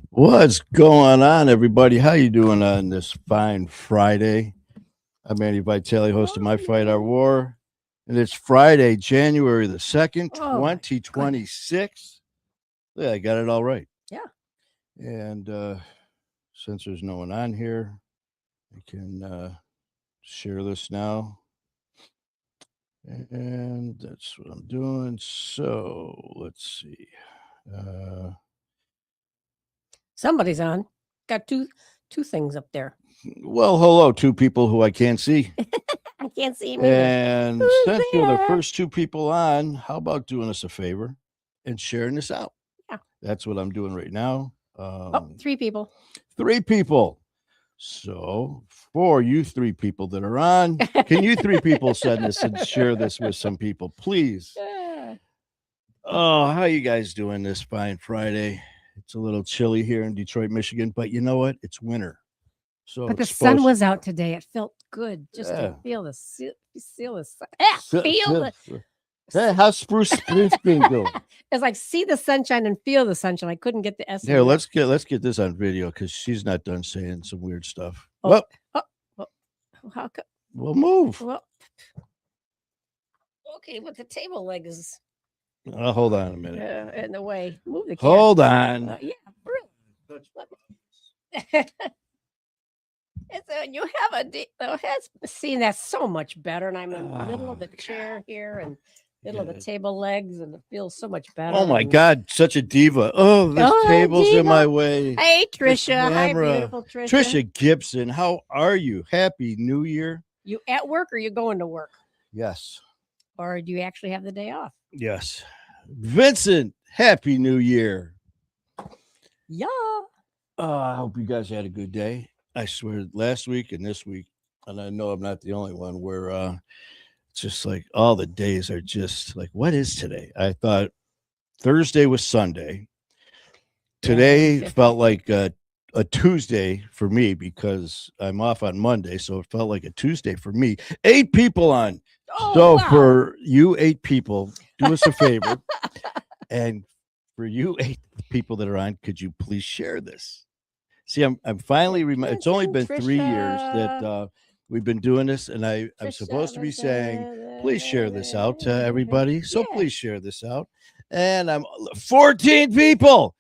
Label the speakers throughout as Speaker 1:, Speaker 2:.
Speaker 1: What's going on, everybody? How you doing on this fine Friday? I'm Manny Vitale, host of My Fight, Our War, and it's Friday, January the 2nd, 2026. Yeah, I got it all right.
Speaker 2: Yeah.
Speaker 1: And since there's no one on here, I can share this now. And that's what I'm doing. So let's see.
Speaker 2: Somebody's on. Got two things up there.
Speaker 1: Well, hello, two people who I can't see.
Speaker 2: I can't see him either.
Speaker 1: And
Speaker 2: Who's
Speaker 1: since you're the
Speaker 2: there?
Speaker 1: first two people on, how about doing us a favor and sharing this out?
Speaker 2: Yeah.
Speaker 1: That's what I'm doing right now.
Speaker 2: Three people.
Speaker 1: Three people. So for you three people that are on, can you three people send this and share this with some people, please? Oh, how you guys doing this fine Friday? It's a little chilly here in Detroit, Michigan, but you know what? It's winter. So
Speaker 2: But the
Speaker 1: it's
Speaker 2: sun
Speaker 1: supposed-
Speaker 2: was out today. It felt good just
Speaker 1: Yeah.
Speaker 2: to feel the sun.
Speaker 1: Hey, how's Spruce Springsteen doing?
Speaker 2: It's like see the sunshine and feel the sunshine. I couldn't get the S.
Speaker 1: Here, let's get this on video because she's not done saying some weird stuff.
Speaker 2: Oh.
Speaker 1: Well,
Speaker 2: How come?
Speaker 1: we'll move.
Speaker 2: Well, okay, but the table leg is
Speaker 1: Hold on a minute.
Speaker 2: in the way. Move the
Speaker 1: Hold on.
Speaker 2: yeah, really. It's you have seen that's so much better, and I'm in the middle of the chair here and middle of the table legs, and it feels so much better.
Speaker 1: Oh my
Speaker 2: and-
Speaker 1: God, such a diva. Oh, this
Speaker 2: Oh,
Speaker 1: table's in
Speaker 2: diva.
Speaker 1: my way.
Speaker 2: Hey, Trisha. Hi,
Speaker 1: camera.
Speaker 2: beautiful Trisha.
Speaker 1: Trisha Gibson, how are you? Happy New Year.
Speaker 2: You at work or you going to work?
Speaker 1: Yes.
Speaker 2: Or do you actually have the day off?
Speaker 1: Yes. Vincent, Happy New Year.
Speaker 2: Yeah.
Speaker 1: I hope you guys had a good day. I swear, last week and this week, and I know I'm not the only one, where it's just like all the days are just like, what is today? I thought Thursday was Sunday. Today
Speaker 2: Yeah.
Speaker 1: felt like a Tuesday for me because I'm off on Monday, so it felt like a Tuesday for me. 8 people on.
Speaker 2: Oh,
Speaker 1: So
Speaker 2: wow.
Speaker 1: for you 8 people, do us a favor. And for you 8 people that are on, could you please share this? See, I'm finally it's only been 3 years that we've been doing this, and I'm supposed to be saying, please share this out to everybody. So
Speaker 2: Yeah.
Speaker 1: please share this out. And I'm 14 people.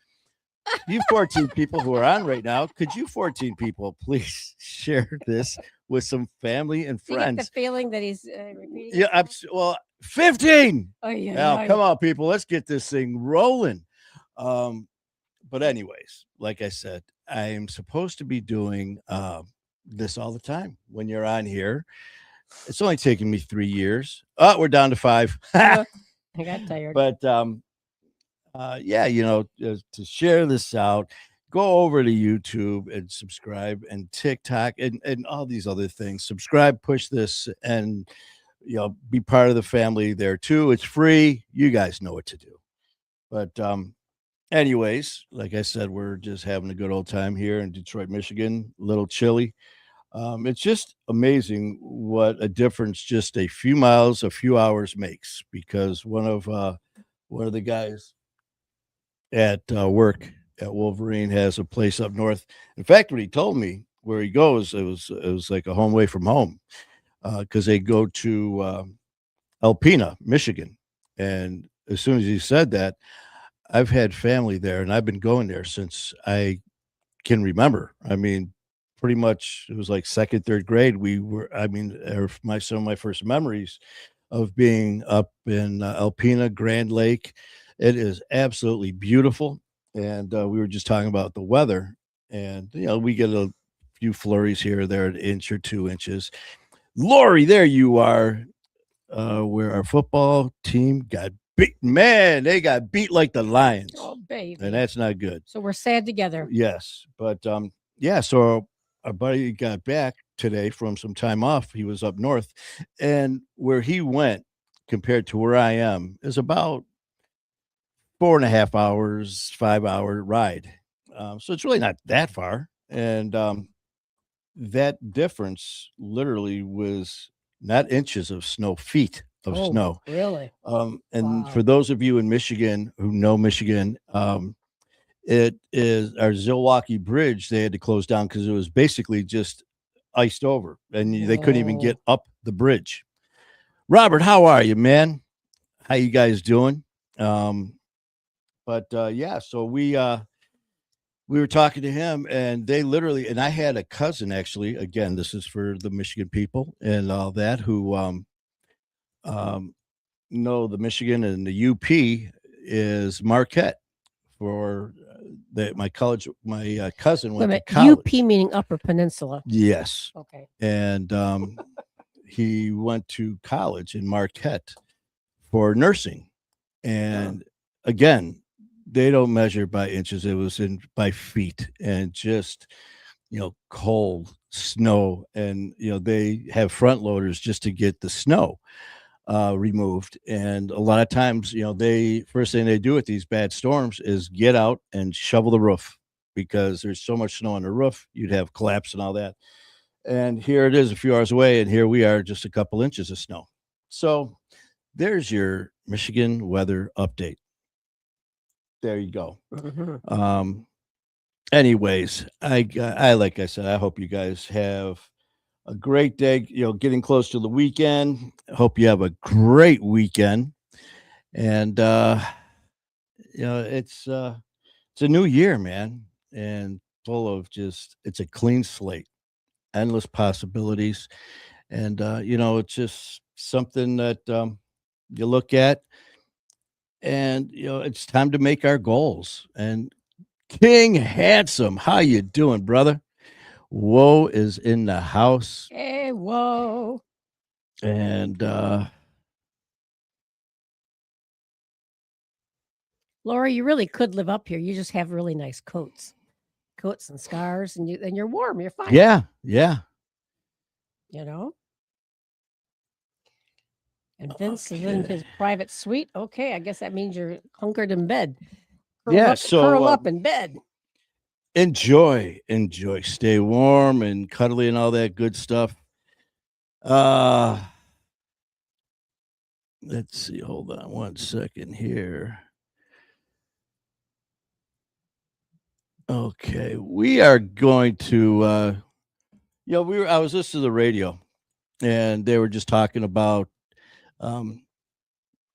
Speaker 1: You 14 people who are on right now, could you 14 people please share this with some family and
Speaker 2: Do you get
Speaker 1: friends?
Speaker 2: the feeling that he's repeating?
Speaker 1: Yeah,
Speaker 2: himself?
Speaker 1: well, 15.
Speaker 2: Oh yeah.
Speaker 1: Now, come on, people. Let's get this thing rolling. But anyways, like I said, I'm supposed to be doing this all the time when you're on here. It's only taken me 3 years. Oh, we're down to 5.
Speaker 2: I got tired.
Speaker 1: But yeah, to share this out, go over to YouTube and subscribe, and TikTok and all these other things. Subscribe, push this, and be part of the family there too. It's free. You guys know what to do. But anyways, like I said, we're just having a good old time here in Detroit, Michigan. A little chilly. It's just amazing what a difference just a few miles, a few hours makes, because one of the guys at work at Wolverine has a place up north. In fact, when he told me where he goes, it was like a home away from home, because they go to Alpena, Michigan. And as soon as he said that, I've had family there, and I've been going there since I can remember. I mean, pretty much it was like 2nd, 3rd grade. Some of my first memories of being up in Alpena, Grand Lake. It is absolutely beautiful. And we were just talking about the weather, and we get a few flurries here or there, an inch or 2 inches. Lori, there you are. Where our football team got beat. Man, they got beat like the Lions,
Speaker 2: Oh, baby.
Speaker 1: and that's not good.
Speaker 2: So we're sad together.
Speaker 1: Yes, but yeah. So our buddy got back today from some time off. He was up north, and where he went compared to where I am is about 4.5 hours, 5 hour ride. So it's really not that far, and that difference literally was not inches of snow, feet of
Speaker 2: Oh,
Speaker 1: snow.
Speaker 2: really?
Speaker 1: And
Speaker 2: Wow.
Speaker 1: for those of you in Michigan who know Michigan, it is our Zilwaukee Bridge. They had to close down because it was basically just iced over, and they couldn't even get
Speaker 2: Whoa.
Speaker 1: up the bridge. Robert, how are you, man? How you guys doing? But yeah, so we were talking to him, and they literally, and I had a cousin actually. Again, this is for the Michigan people and all that who um, know the Michigan and the UP is Marquette for my college. My cousin
Speaker 2: Wait a
Speaker 1: went to
Speaker 2: minute. UP
Speaker 1: college.
Speaker 2: meaning Upper Peninsula.
Speaker 1: Yes,
Speaker 2: Okay.
Speaker 1: and he went to college in Marquette for nursing, and again, they don't measure by inches. It was in by feet, and just cold snow, and they have front loaders just to get the snow removed. And a lot of times, they first thing they do with these bad storms is get out and shovel the roof because there's so much snow on the roof, you'd have collapse and all that. And here it is a few hours away, and here we are, just a couple inches of snow. So there's your Michigan weather update. There you go.
Speaker 2: Mhm.
Speaker 1: Anyways, I like I said, I hope you guys have a great day. Getting close to the weekend. Hope you have a great weekend. And it's a new year, man, and full of it's a clean slate, endless possibilities. And it's just something that you look at, and it's time to make our goals. And King Handsome, how you doing, brother? Woe is in the house.
Speaker 2: Hey, whoa.
Speaker 1: And
Speaker 2: Laura, you really could live up here. You just have really nice coats and scarves, and you're warm. You're fine.
Speaker 1: yeah.
Speaker 2: You know? And Vince is in his private suite. Okay, I guess that means you're hunkered in bed.
Speaker 1: Yeah,
Speaker 2: Curl
Speaker 1: so
Speaker 2: up in bed.
Speaker 1: enjoy, stay warm and cuddly and all that good stuff. Let's see, hold on one second here. Okay, we are going to I was listening to the radio, and they were just talking about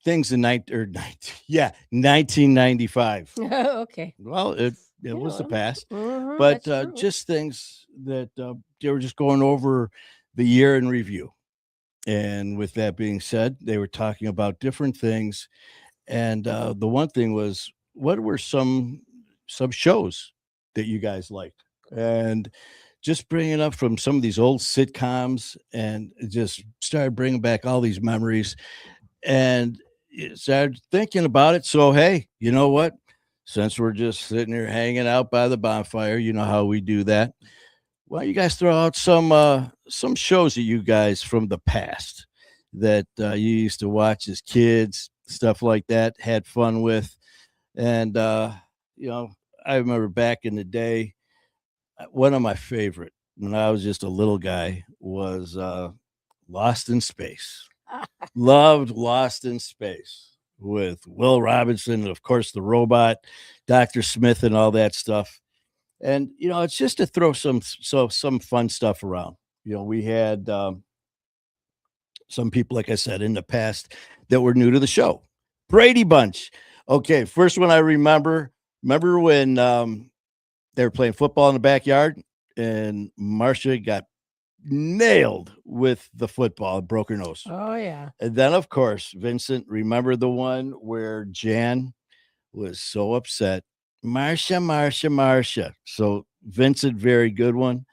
Speaker 1: things in 1995.
Speaker 2: Okay.
Speaker 1: Well, it was the
Speaker 2: Yeah,
Speaker 1: past,
Speaker 2: mhm,
Speaker 1: but
Speaker 2: that's true.
Speaker 1: just things that they were just going over the year in review. And with that being said, they were talking about different things, and the one thing was, what were some shows that you guys liked, and just bringing up from some of these old sitcoms, and it just started bringing back all these memories, and started thinking about it. So hey, you know what? Since we're just sitting here hanging out by the bonfire, you know how we do that. Why don't you guys throw out some shows that you guys from the past that you used to watch as kids, stuff like that, had fun with, and I remember back in the day, one of my favorite when I was just a little guy was Lost in Space. Loved Lost in Space with Will Robinson and of course the robot, Dr. Smith and all that stuff. And it's just to throw some fun stuff around. We had some people, like I said, in the past that were new to the show. Brady Bunch. Okay, first one I remember when they were playing football in the backyard, and Marcia got nailed with the football, broke her nose.
Speaker 2: Oh yeah.
Speaker 1: And then, of course, Vincent, remember the one where Jan was so upset. Marcia. So Vincent, very good one.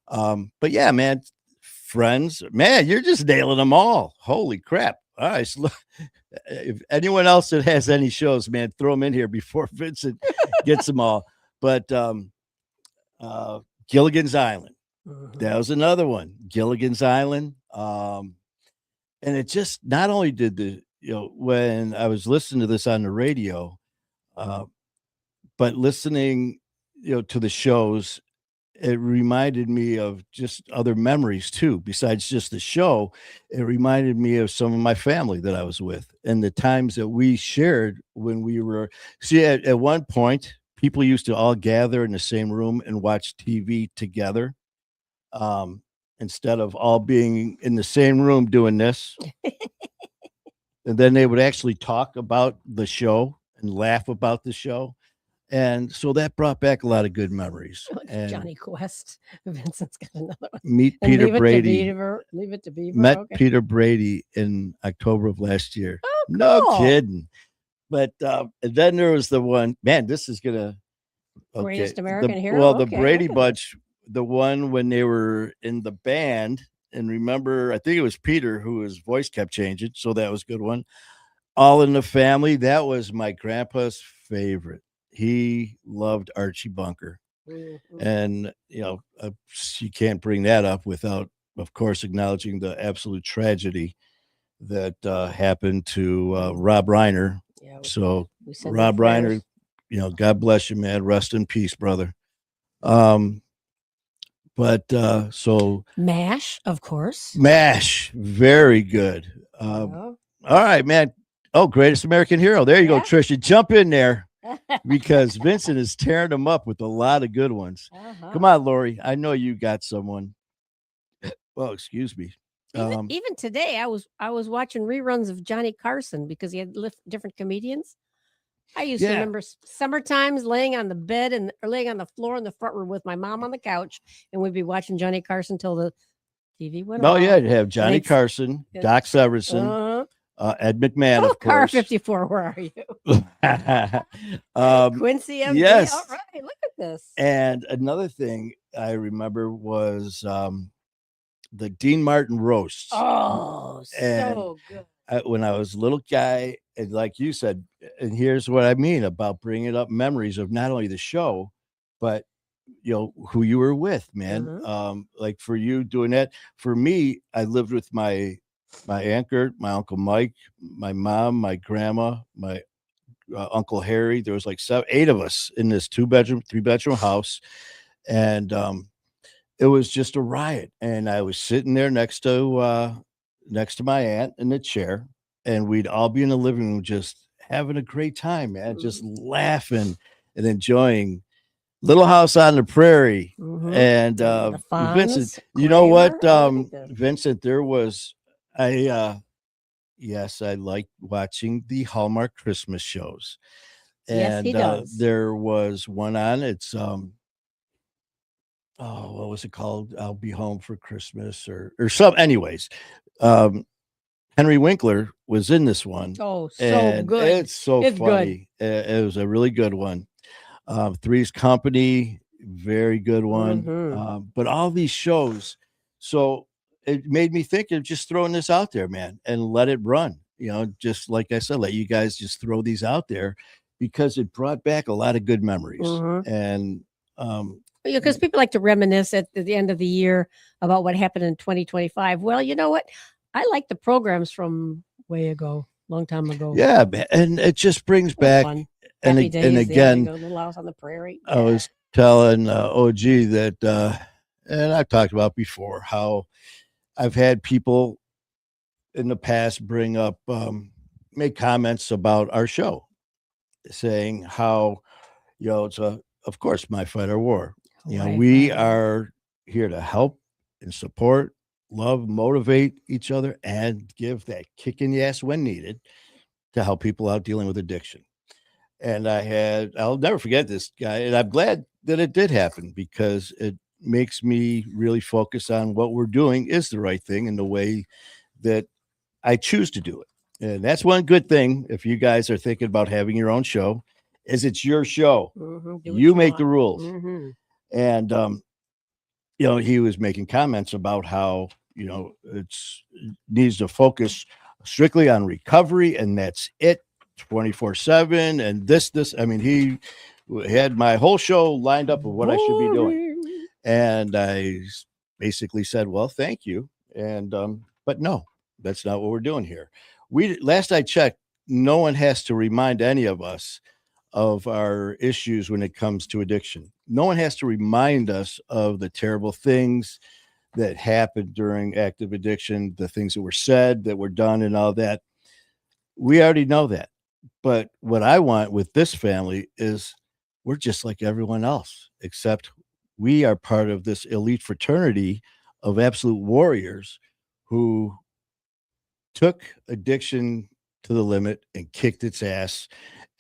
Speaker 1: But yeah, man, Friends, man, you're just nailing them all. Holy crap. All right. So if anyone else that has any shows, man, throw them in here before Vincent gets them all. But Gilligan's Island, that was another one. Gilligan's Island. And it just not only did when I was listening to this on the radio, uh, but listening, to the shows, it reminded me of just other memories too. Besides just the show, it reminded me of some of my family that I was with and the times that we shared when we were. See, at one point, people used to all gather in the same room and watch TV together, instead of all being in the same room doing this. And then they would actually talk about the show and laugh about the show. And so that brought back a lot of good memories. And
Speaker 2: Johnny Quest. Vincent's got another one.
Speaker 1: meet
Speaker 2: And
Speaker 1: Peter
Speaker 2: leave
Speaker 1: Brady.
Speaker 2: It to Beaver, leave it to Beaver.
Speaker 1: Met
Speaker 2: Okay.
Speaker 1: Peter Brady in October of last year.
Speaker 2: Oh,
Speaker 1: No
Speaker 2: cool.
Speaker 1: kidding. But and then there was the one, man, this is gonna
Speaker 2: Greatest
Speaker 1: the-
Speaker 2: American Hero?
Speaker 1: Well, the
Speaker 2: Okay,
Speaker 1: Brady
Speaker 2: look at
Speaker 1: Bunch, the one when they were in the band, and remember, I think it was Peter who his voice kept changing, so that was a good one. All in the Family, that was my grandpa's favorite. He loved Archie Bunker.
Speaker 2: Mhm.
Speaker 1: And you can't bring that up without, of course, acknowledging the absolute tragedy that happened to Rob Reiner.
Speaker 2: Yeah,
Speaker 1: So
Speaker 2: we send
Speaker 1: Rob
Speaker 2: our
Speaker 1: Reiner,
Speaker 2: prayers.
Speaker 1: God bless you, man. Rest in peace, brother. But so
Speaker 2: MASH, of course.
Speaker 1: MASH, very good.
Speaker 2: Yeah.
Speaker 1: All right, man. Oh, Greatest American Hero. There you go,
Speaker 2: Yeah.
Speaker 1: Trisha. Jump in there because Vincent is tearing them up with a lot of good ones.
Speaker 2: Uh-huh.
Speaker 1: Come on, Lori. I know you got someone. Well, excuse me.
Speaker 2: Even today, I was watching reruns of Johnny Carson because he had different comedians. I used to
Speaker 1: Yeah.
Speaker 2: remember summer times laying on the bed or laying on the floor in the front room with my mom on the couch, and we'd be watching Johnny Carson till the TV went
Speaker 1: Oh,
Speaker 2: off.
Speaker 1: yeah. You have Johnny
Speaker 2: Thanks.
Speaker 1: Carson,
Speaker 2: Yeah.
Speaker 1: Doc Severinsen, Ed McMahon,
Speaker 2: Oh,
Speaker 1: of
Speaker 2: Car
Speaker 1: course.
Speaker 2: 54, where are you? Quincy MD.
Speaker 1: yes.
Speaker 2: All right, look at this.
Speaker 1: And another thing I remember was the Dean Martin roasts.
Speaker 2: Oh,
Speaker 1: And
Speaker 2: so good.
Speaker 1: When I was a little guy, and like you said, and here's what I mean about bringing up memories of not only the show, but who you were with, man.
Speaker 2: Mhm.
Speaker 1: Like for you doing that. For me, I lived with my Aunt Gert, my Uncle Mike, my mom, my grandma, my Uncle Harry. There was like 8 of us in this 2-bedroom, 3-bedroom house, and it was just a riot. And I was sitting there next to my aunt in the chair, and we'd all be in the living room just having a great time, man, just laughing and enjoying Little House on the Prairie.
Speaker 2: Mhm.
Speaker 1: And
Speaker 2: The
Speaker 1: Vincent,
Speaker 2: Fonz,
Speaker 1: you know what,
Speaker 2: Kramer. Oh, look at this.
Speaker 1: Vincent, yes, I like watching the Hallmark Christmas shows.
Speaker 2: Yes, he
Speaker 1: And
Speaker 2: does.
Speaker 1: there was one on, it's what was it called? I'll Be Home for Christmas or some. Anyways, Henry Winkler was in this one.
Speaker 2: Oh, so
Speaker 1: And
Speaker 2: good.
Speaker 1: it's so
Speaker 2: It's good.
Speaker 1: funny. It was a really good one. Three's Company, very good one.
Speaker 2: Mhm.
Speaker 1: But all these shows, so it made me think of just throwing this out there, man, and let it run. Just like I said, let you guys just throw these out there because it brought back a lot of good memories.
Speaker 2: Mhm.
Speaker 1: And
Speaker 2: Because people like to reminisce at the end of the year about what happened in 2025. Well, you know what? I like the programs from way ago, long time ago.
Speaker 1: yeah, man, and it just brings
Speaker 2: It was
Speaker 1: back.
Speaker 2: fun.
Speaker 1: And
Speaker 2: Happy
Speaker 1: and
Speaker 2: days,
Speaker 1: again,
Speaker 2: Little House on the Prairie.
Speaker 1: I was telling OG that, and I've talked about before how I've had people in the past bring up, make comments about our show, saying how, it's of course, My Fight or War.
Speaker 2: Right,
Speaker 1: We
Speaker 2: right.
Speaker 1: are here to help and support, love, motivate each other, and give that kick in the ass when needed to help people out dealing with addiction. And I'll never forget this guy. And I'm glad that it did happen because it makes me really focus on what we're doing is the right thing in the way that I choose to do it. And that's one good thing. If you guys are thinking about having your own show, is it's your show.
Speaker 2: Mhm, do what
Speaker 1: You make the
Speaker 2: want.
Speaker 1: rules.
Speaker 2: Mhm.
Speaker 1: And, he was making comments about how, it needs to focus strictly on recovery, and that's it, 24/7. And this, I mean, he had my whole show lined up of what I should be doing.
Speaker 2: Boring.
Speaker 1: And I basically said, well, thank you. And, but no, that's not what we're doing here. Last I checked, no one has to remind any of us of our issues when it comes to addiction. No one has to remind us of the terrible things that happened during active addiction, the things that were said, that were done, and all that. We already know that. But what I want with this family is we're just like everyone else, except we are part of this elite fraternity of absolute warriors who took addiction to the limit and kicked its ass,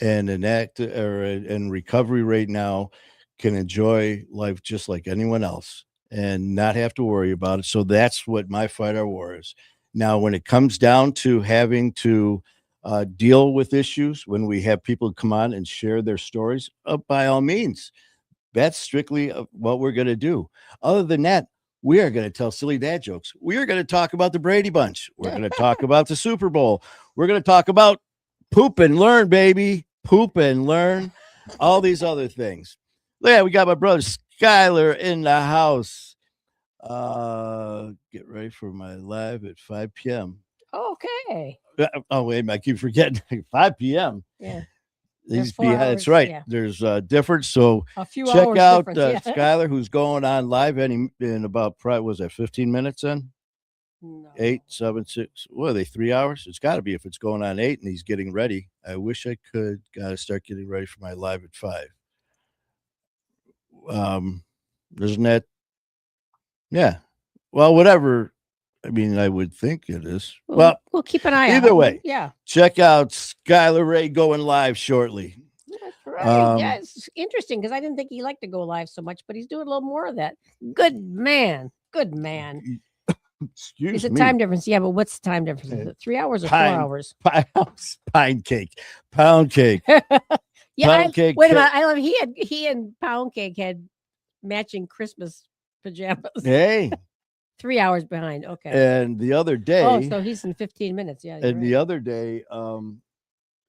Speaker 1: and in recovery right now can enjoy life just like anyone else and not have to worry about it. So that's what my fight our war is. Now, when it comes down to having to deal with issues, when we have people come on and share their stories, by all means, that's strictly what we're going to do. Other than that, we are going to tell silly dad jokes. We are going to talk about the Brady Bunch. We're going to talk about the Super Bowl. We're going to talk about poop and learn, baby. Poop and learn. All these other things. Yeah, we got my brother Skyler in the house. Get ready for my live at 5 p.m.
Speaker 2: Okay.
Speaker 1: Oh, wait, I keep forgetting. 5 p.m.
Speaker 2: Yeah.
Speaker 1: He's
Speaker 2: 4
Speaker 1: behind.
Speaker 2: hours,
Speaker 1: That's right.
Speaker 2: yeah.
Speaker 1: There's a difference. So
Speaker 2: A few
Speaker 1: check
Speaker 2: hours
Speaker 1: out
Speaker 2: difference, yeah.
Speaker 1: Skyler, who's going on live in about, probably, was that 15 minutes in?
Speaker 2: No.
Speaker 1: 8, 7, 6. What are they, 3 hours? It's got to be if it's going on 8 and he's getting ready. I wish I could. Got to start getting ready for my live at 5. Isn't that? Yeah. Well, whatever. I mean, I would think it is. Well,
Speaker 2: we'll keep an eye out.
Speaker 1: either way,
Speaker 2: Yeah.
Speaker 1: check out Skyler Ray going live shortly.
Speaker 2: That's right. Yeah, it's interesting because I didn't think he liked to go live so much, but he's doing a little more of that. Good man. Good man.
Speaker 1: Excuse
Speaker 2: It's a
Speaker 1: me.
Speaker 2: time difference. Yeah, but what's the time difference? Is it 3 hours or 4
Speaker 1: Pine-
Speaker 2: hours?
Speaker 1: Pound cake. Pound cake.
Speaker 2: Yeah.
Speaker 1: Pound cake.
Speaker 2: Wait a minute. I love he and Pound Cake had matching Christmas pajamas.
Speaker 1: Hey.
Speaker 2: 3 hours behind. Okay.
Speaker 1: And the other day.
Speaker 2: Oh, so he's in 15 minutes. Yeah.
Speaker 1: And the other day,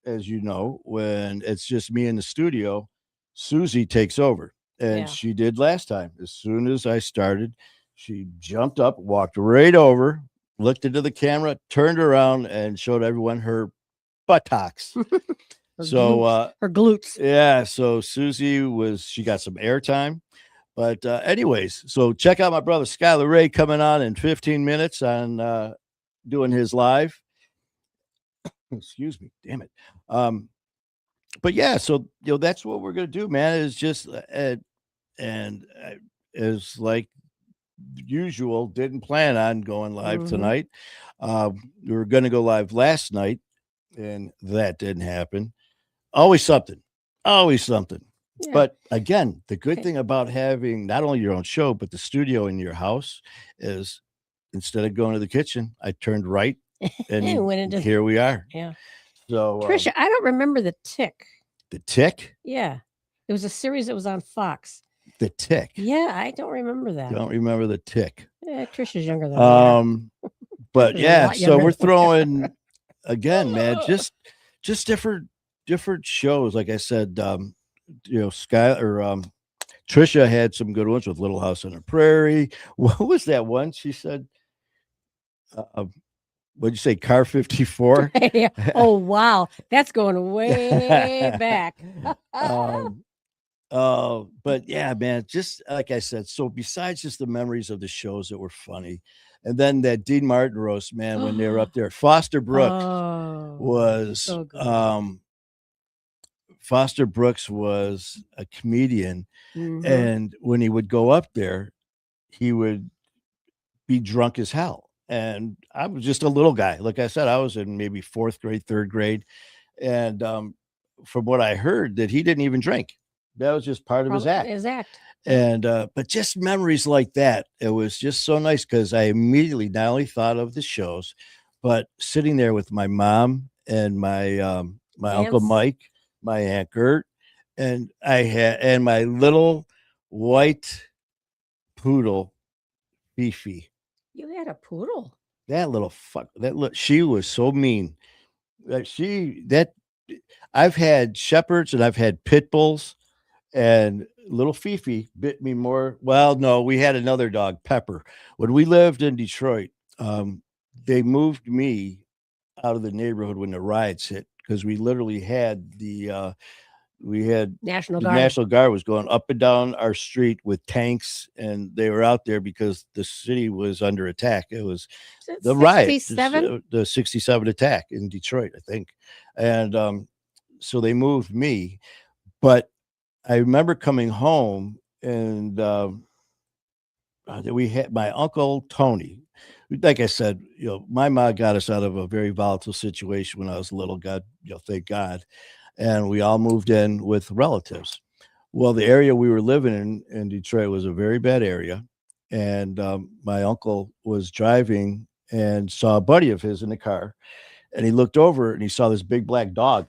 Speaker 1: as you know, when it's just me in the studio, Susie takes over. And
Speaker 2: Yeah.
Speaker 1: she did last time. As soon as I started, she jumped up, walked right over, looked into the camera, turned around, and showed everyone her buttocks.
Speaker 2: Her glutes.
Speaker 1: Yeah. So Susie she got some airtime. But anyways, so check out my brother Skyler Ray coming on in 15 minutes on doing his live. Excuse me, damn it. But yeah, so that's what we're gonna do, man. Is just as like usual, didn't plan on going live tonight. We were gonna go live last night, and that didn't happen. Always something. Yeah. But again, the good thing about having not only your own show, but the studio in your house is instead of going to the kitchen, I turned right and here we are.
Speaker 2: Yeah.
Speaker 1: So
Speaker 2: Trisha, I don't remember The Tick.
Speaker 1: The Tick?
Speaker 2: Yeah. It was a series that was on Fox.
Speaker 1: The Tick.
Speaker 2: Yeah, I don't remember that.
Speaker 1: Don't remember The Tick.
Speaker 2: Yeah, Trisha's younger than me.
Speaker 1: But yeah, so we're throwing again, man, just different shows. Like I said, Trisha had some good ones with Little House on the Prairie. What was that one? She said, what'd you say? Car 54?
Speaker 2: Yeah. Oh, wow. That's going way back.
Speaker 1: But yeah, man, just like I said, so besides just the memories of the shows that were funny, and then that Dean Martin roast, man, when they were up there, Foster Brooks was
Speaker 2: so good.
Speaker 1: Foster Brooks was a comedian, and when he would go up there, he would be drunk as hell. And I was just a little guy. Like I said, I was in maybe 4th grade, 3rd grade. And from what I heard, that he didn't even drink. That was just part of his act. And but just memories like that, it was just so nice because I immediately not only thought of the shows, but sitting there with my mom and my my Uncle Mike, my Aunt Gert, and my little white poodle, Fifi.
Speaker 2: You had a poodle?
Speaker 1: that little fuck, she was so mean. That I've had shepherds and I've had pit bulls, and little Fifi bit me more. Well, no, we had another dog, Pepper. When we lived in Detroit, they moved me out of the neighborhood when the riots hit because we had
Speaker 2: National
Speaker 1: the
Speaker 2: Guard.
Speaker 1: National Guard was going up and down our street with tanks, and they were out there because the city was under attack. It was
Speaker 2: Is it
Speaker 1: the riot,
Speaker 2: 67?
Speaker 1: the 67 attack in Detroit, I think. And so they moved me. But I remember coming home and we had my uncle Tony. Like I said, my mom got us out of a very volatile situation when I was little. God, thank God. And we all moved in with relatives. Well, the area we were living in Detroit was a very bad area. And my uncle was driving and saw a buddy of his in the car. And he looked over and he saw this big black dog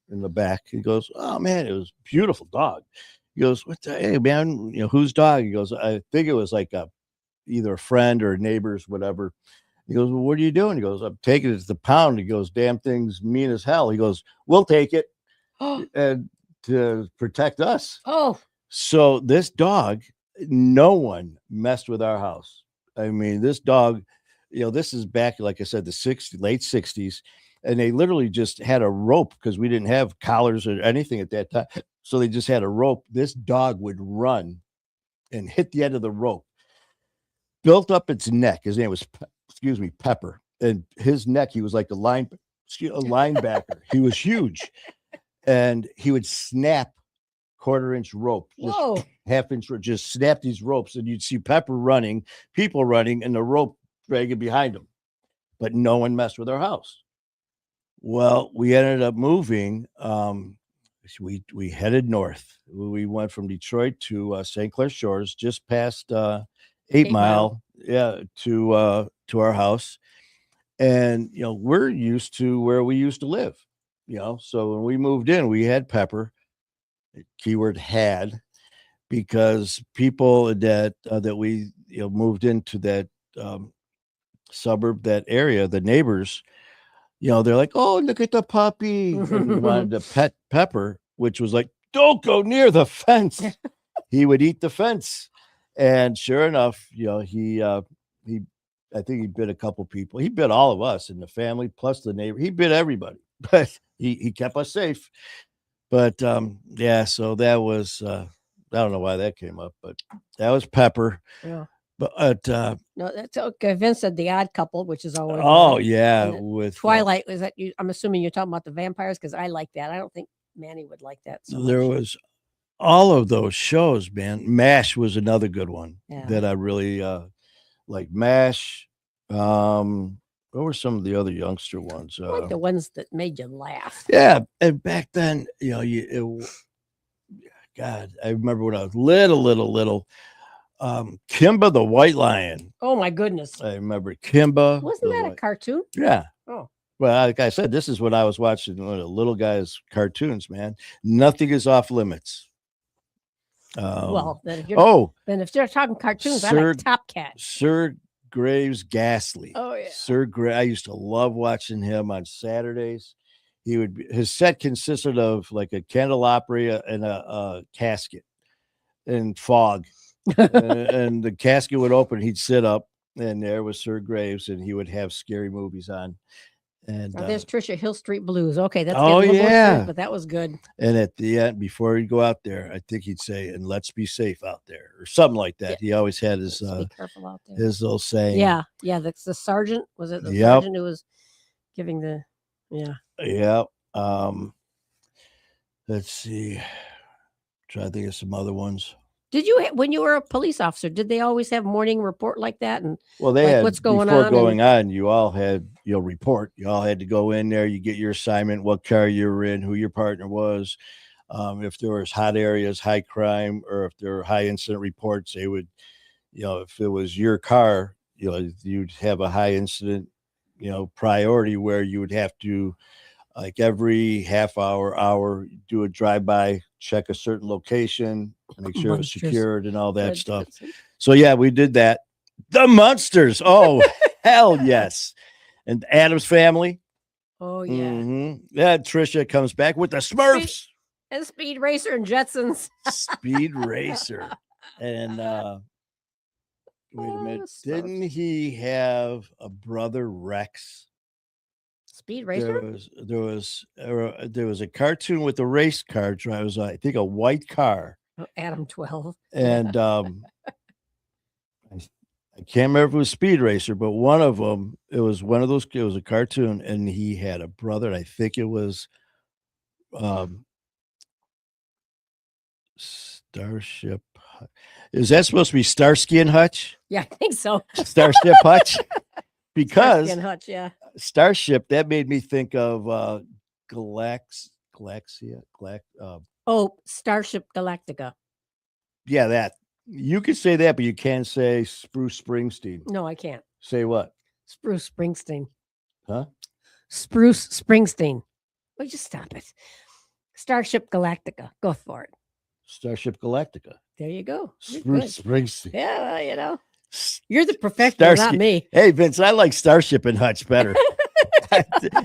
Speaker 1: in the back. He goes, "Oh man, it was a beautiful dog." He goes, "Hey man, whose dog?" He goes, "I think it was like either a friend or neighbor's, whatever." He goes, "Well, what are you doing?" He goes, "I'm taking it to the pound." He goes, "Damn thing's mean as hell." He goes, "We'll take it." And to protect us.
Speaker 2: Oh,
Speaker 1: So this dog, no one messed with our house. I mean, this dog, this is back, like I said, late 60s. And they literally just had a rope because we didn't have collars or anything at that time. So they just had a rope. This dog would run and hit the end of the rope, built up its neck. His name was, Pepper. And his neck, he was like a linebacker. He was huge. And he would snap quarter-inch rope, just
Speaker 2: whoa.
Speaker 1: half-inch rope, just snap these ropes, and you'd see Pepper running, people running, and the rope dragging behind him. But no one messed with our house. Well, we ended up moving. We headed north. We went from Detroit to St. Clair Shores, just past 8 Mile, to our house. And we're used to where we used to live. So when we moved in, we had Pepper, keyword had, because people that we moved into that suburb, that area, the neighbors, they're like, "Oh, look at the puppy," and we wanted to pet Pepper, which was like, "Don't go near the fence." He would eat the fence, and sure enough, I think he bit a couple people. He bit all of us in the family, plus the neighbor. He bit everybody, but he kept us safe. But yeah, so that was I don't know why that came up, but that was Pepper.
Speaker 2: Yeah.
Speaker 1: But
Speaker 2: No, that's okay. Vince said The Odd Couple, which is always
Speaker 1: oh yeah,
Speaker 2: and
Speaker 1: with
Speaker 2: Twilight. Was that you? I'm assuming you're talking about the vampires because I like that. I don't think Manny would like that. So
Speaker 1: there
Speaker 2: much.
Speaker 1: was all of those shows, man. MASH was another good one
Speaker 2: Yeah.
Speaker 1: that I really like. MASH. What were some of the other youngster ones?
Speaker 2: I like the ones that made you laugh.
Speaker 1: Yeah, and back then, God, I remember when I was little. Kimba the White Lion.
Speaker 2: Oh my goodness!
Speaker 1: I remember Kimba.
Speaker 2: Wasn't that a cartoon?
Speaker 1: Yeah.
Speaker 2: Oh.
Speaker 1: Well, like I said, this is when I was watching one of the little guys' cartoons, man. Nothing is off limits.
Speaker 2: Well, then if you're talking cartoons, I like Top Cat.
Speaker 1: Sir Graves Ghastly.
Speaker 2: Oh yeah.
Speaker 1: Sir Graves. I used to love watching him on Saturdays. His set consisted of like a candelabra and a casket and fog. and the casket would open, he'd sit up, and there was Sir Graves, and he would have scary movies on. And
Speaker 2: there's Trisha Hill Street Blues. Okay, that's
Speaker 1: oh yeah,
Speaker 2: straight, but that was good.
Speaker 1: And at the end, before he'd go out there, I think he'd say, "And let's be safe out there," or something like that. Yeah. He always had his
Speaker 2: be careful out there.
Speaker 1: His little saying.
Speaker 2: Yeah, that's the sergeant. Was it the sergeant who was giving the? Yeah.
Speaker 1: Let's see. Try to think of some other ones.
Speaker 2: Did you, when you were a police officer, did they always have morning report like that? And
Speaker 1: well, they had
Speaker 2: what's going
Speaker 1: before
Speaker 2: on
Speaker 1: going on. You all had report. You all had to go in there. You get your assignment, what car you were in, who your partner was. If there was hot areas, high crime, or if there were high incident reports, they would, if it was your car, you'd have a high incident, priority where you would have to, like every half hour, do a drive-by, check a certain location, make sure it's secured and all that stuff. So yeah, we did that. The Munsters. Oh, Hell yes. And Adam's Family.
Speaker 2: Oh yeah.
Speaker 1: Yeah, Trisha comes back with the Smurfs.
Speaker 2: And Speed Racer and Jetsons.
Speaker 1: Speed Racer. And wait a minute.
Speaker 2: Smurfs.
Speaker 1: Didn't he have a brother Rex?
Speaker 2: Speed Racer?
Speaker 1: There was a cartoon with the race car drivers, I think a white car.
Speaker 2: Oh, Adam 12.
Speaker 1: And I can't remember if it was Speed Racer, but one of them, it was a cartoon, and he had a brother, and I think it was Starship. Is that supposed to be Starsky and Hutch?
Speaker 2: Yeah, I think so.
Speaker 1: Starship Hutch? Because
Speaker 2: Starsky and Hutch, yeah.
Speaker 1: Starship, that made me think of
Speaker 2: Oh, Starship Galactica.
Speaker 1: yeah, that. You could say that, but you can't say Spruce Springsteen.
Speaker 2: No, I can't.
Speaker 1: Say what?
Speaker 2: Spruce Springsteen.
Speaker 1: Huh?
Speaker 2: Spruce Springsteen. Well, just stop it. Starship Galactica. Go for it.
Speaker 1: Starship Galactica.
Speaker 2: There you go. You're
Speaker 1: Spruce
Speaker 2: good.
Speaker 1: Springsteen.
Speaker 2: Yeah, well, you're the professional, not me.
Speaker 1: Hey, Vince, I like Starship and Hutch better.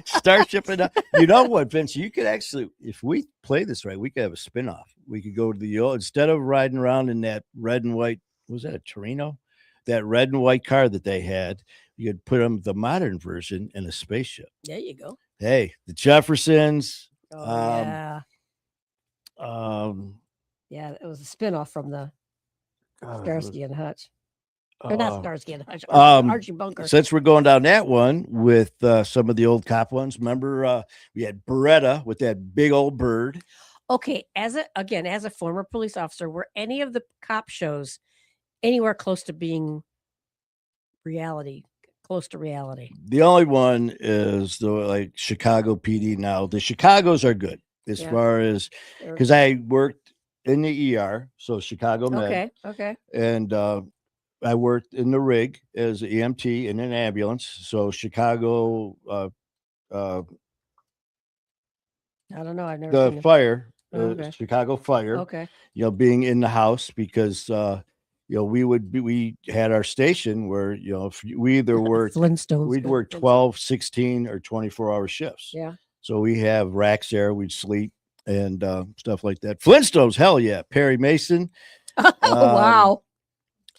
Speaker 1: Starship and Hutch. You know what, Vince? You could actually, if we play this right, we could have a spinoff. We could go to the old, instead of riding around in that red and white, was that a Torino? That red and white car that they had, you could put them the modern version in a spaceship.
Speaker 2: There you go.
Speaker 1: Hey, the Jeffersons.
Speaker 2: Oh, yeah.
Speaker 1: Um,
Speaker 2: Yeah, it was a spinoff from the
Speaker 1: God,
Speaker 2: Starsky and Hutch. Or not Starsky and Hutch.
Speaker 1: um,
Speaker 2: Archie Bunker.
Speaker 1: Since we're going down that one with some of the old cop ones, remember we had Beretta with that big old bird.
Speaker 2: Okay, as a former police officer, were any of the cop shows anywhere close to being reality? Close to reality.
Speaker 1: The only one is the like Chicago PD. Now the Chicagos are good as far as because I worked in the ER, so Chicago Med.
Speaker 2: Okay.
Speaker 1: And I worked in the rig as an EMT in an ambulance. So Chicago,
Speaker 2: I don't know. I've never
Speaker 1: the
Speaker 2: seen
Speaker 1: fire,
Speaker 2: Okay.
Speaker 1: Chicago Fire.
Speaker 2: Okay.
Speaker 1: You know, being in the house because you know we had our station where you know if we either worked
Speaker 2: Flintstones.
Speaker 1: we'd
Speaker 2: good.
Speaker 1: work 12, 16, or 24-hour shifts.
Speaker 2: Yeah.
Speaker 1: So we have racks there, we'd sleep and stuff like that. Flintstones, hell yeah. Perry Mason.
Speaker 2: Oh, wow.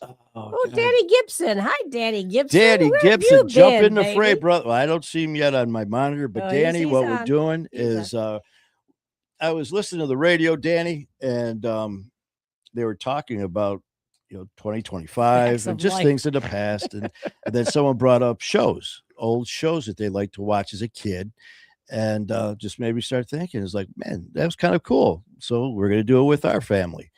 Speaker 1: Oh,
Speaker 2: Oh,
Speaker 1: God.
Speaker 2: Danny Gibson. Hi, Danny Gibson.
Speaker 1: Danny
Speaker 2: Where have
Speaker 1: Gibson,
Speaker 2: you
Speaker 1: jump
Speaker 2: been,
Speaker 1: in the fray,
Speaker 2: baby?
Speaker 1: brother. Well, I don't see him yet on my monitor, but
Speaker 2: Oh,
Speaker 1: Danny,
Speaker 2: he's
Speaker 1: what we're
Speaker 2: on.
Speaker 1: doing
Speaker 2: He's
Speaker 1: is I was listening to the radio, Danny, and they were talking about 2025
Speaker 2: Facts
Speaker 1: and
Speaker 2: of
Speaker 1: just
Speaker 2: life.
Speaker 1: things in the past, and then someone brought up old shows that they liked to watch as a kid, and just made me start thinking, it's like, man, that was kind of cool. So we're gonna do it with our family.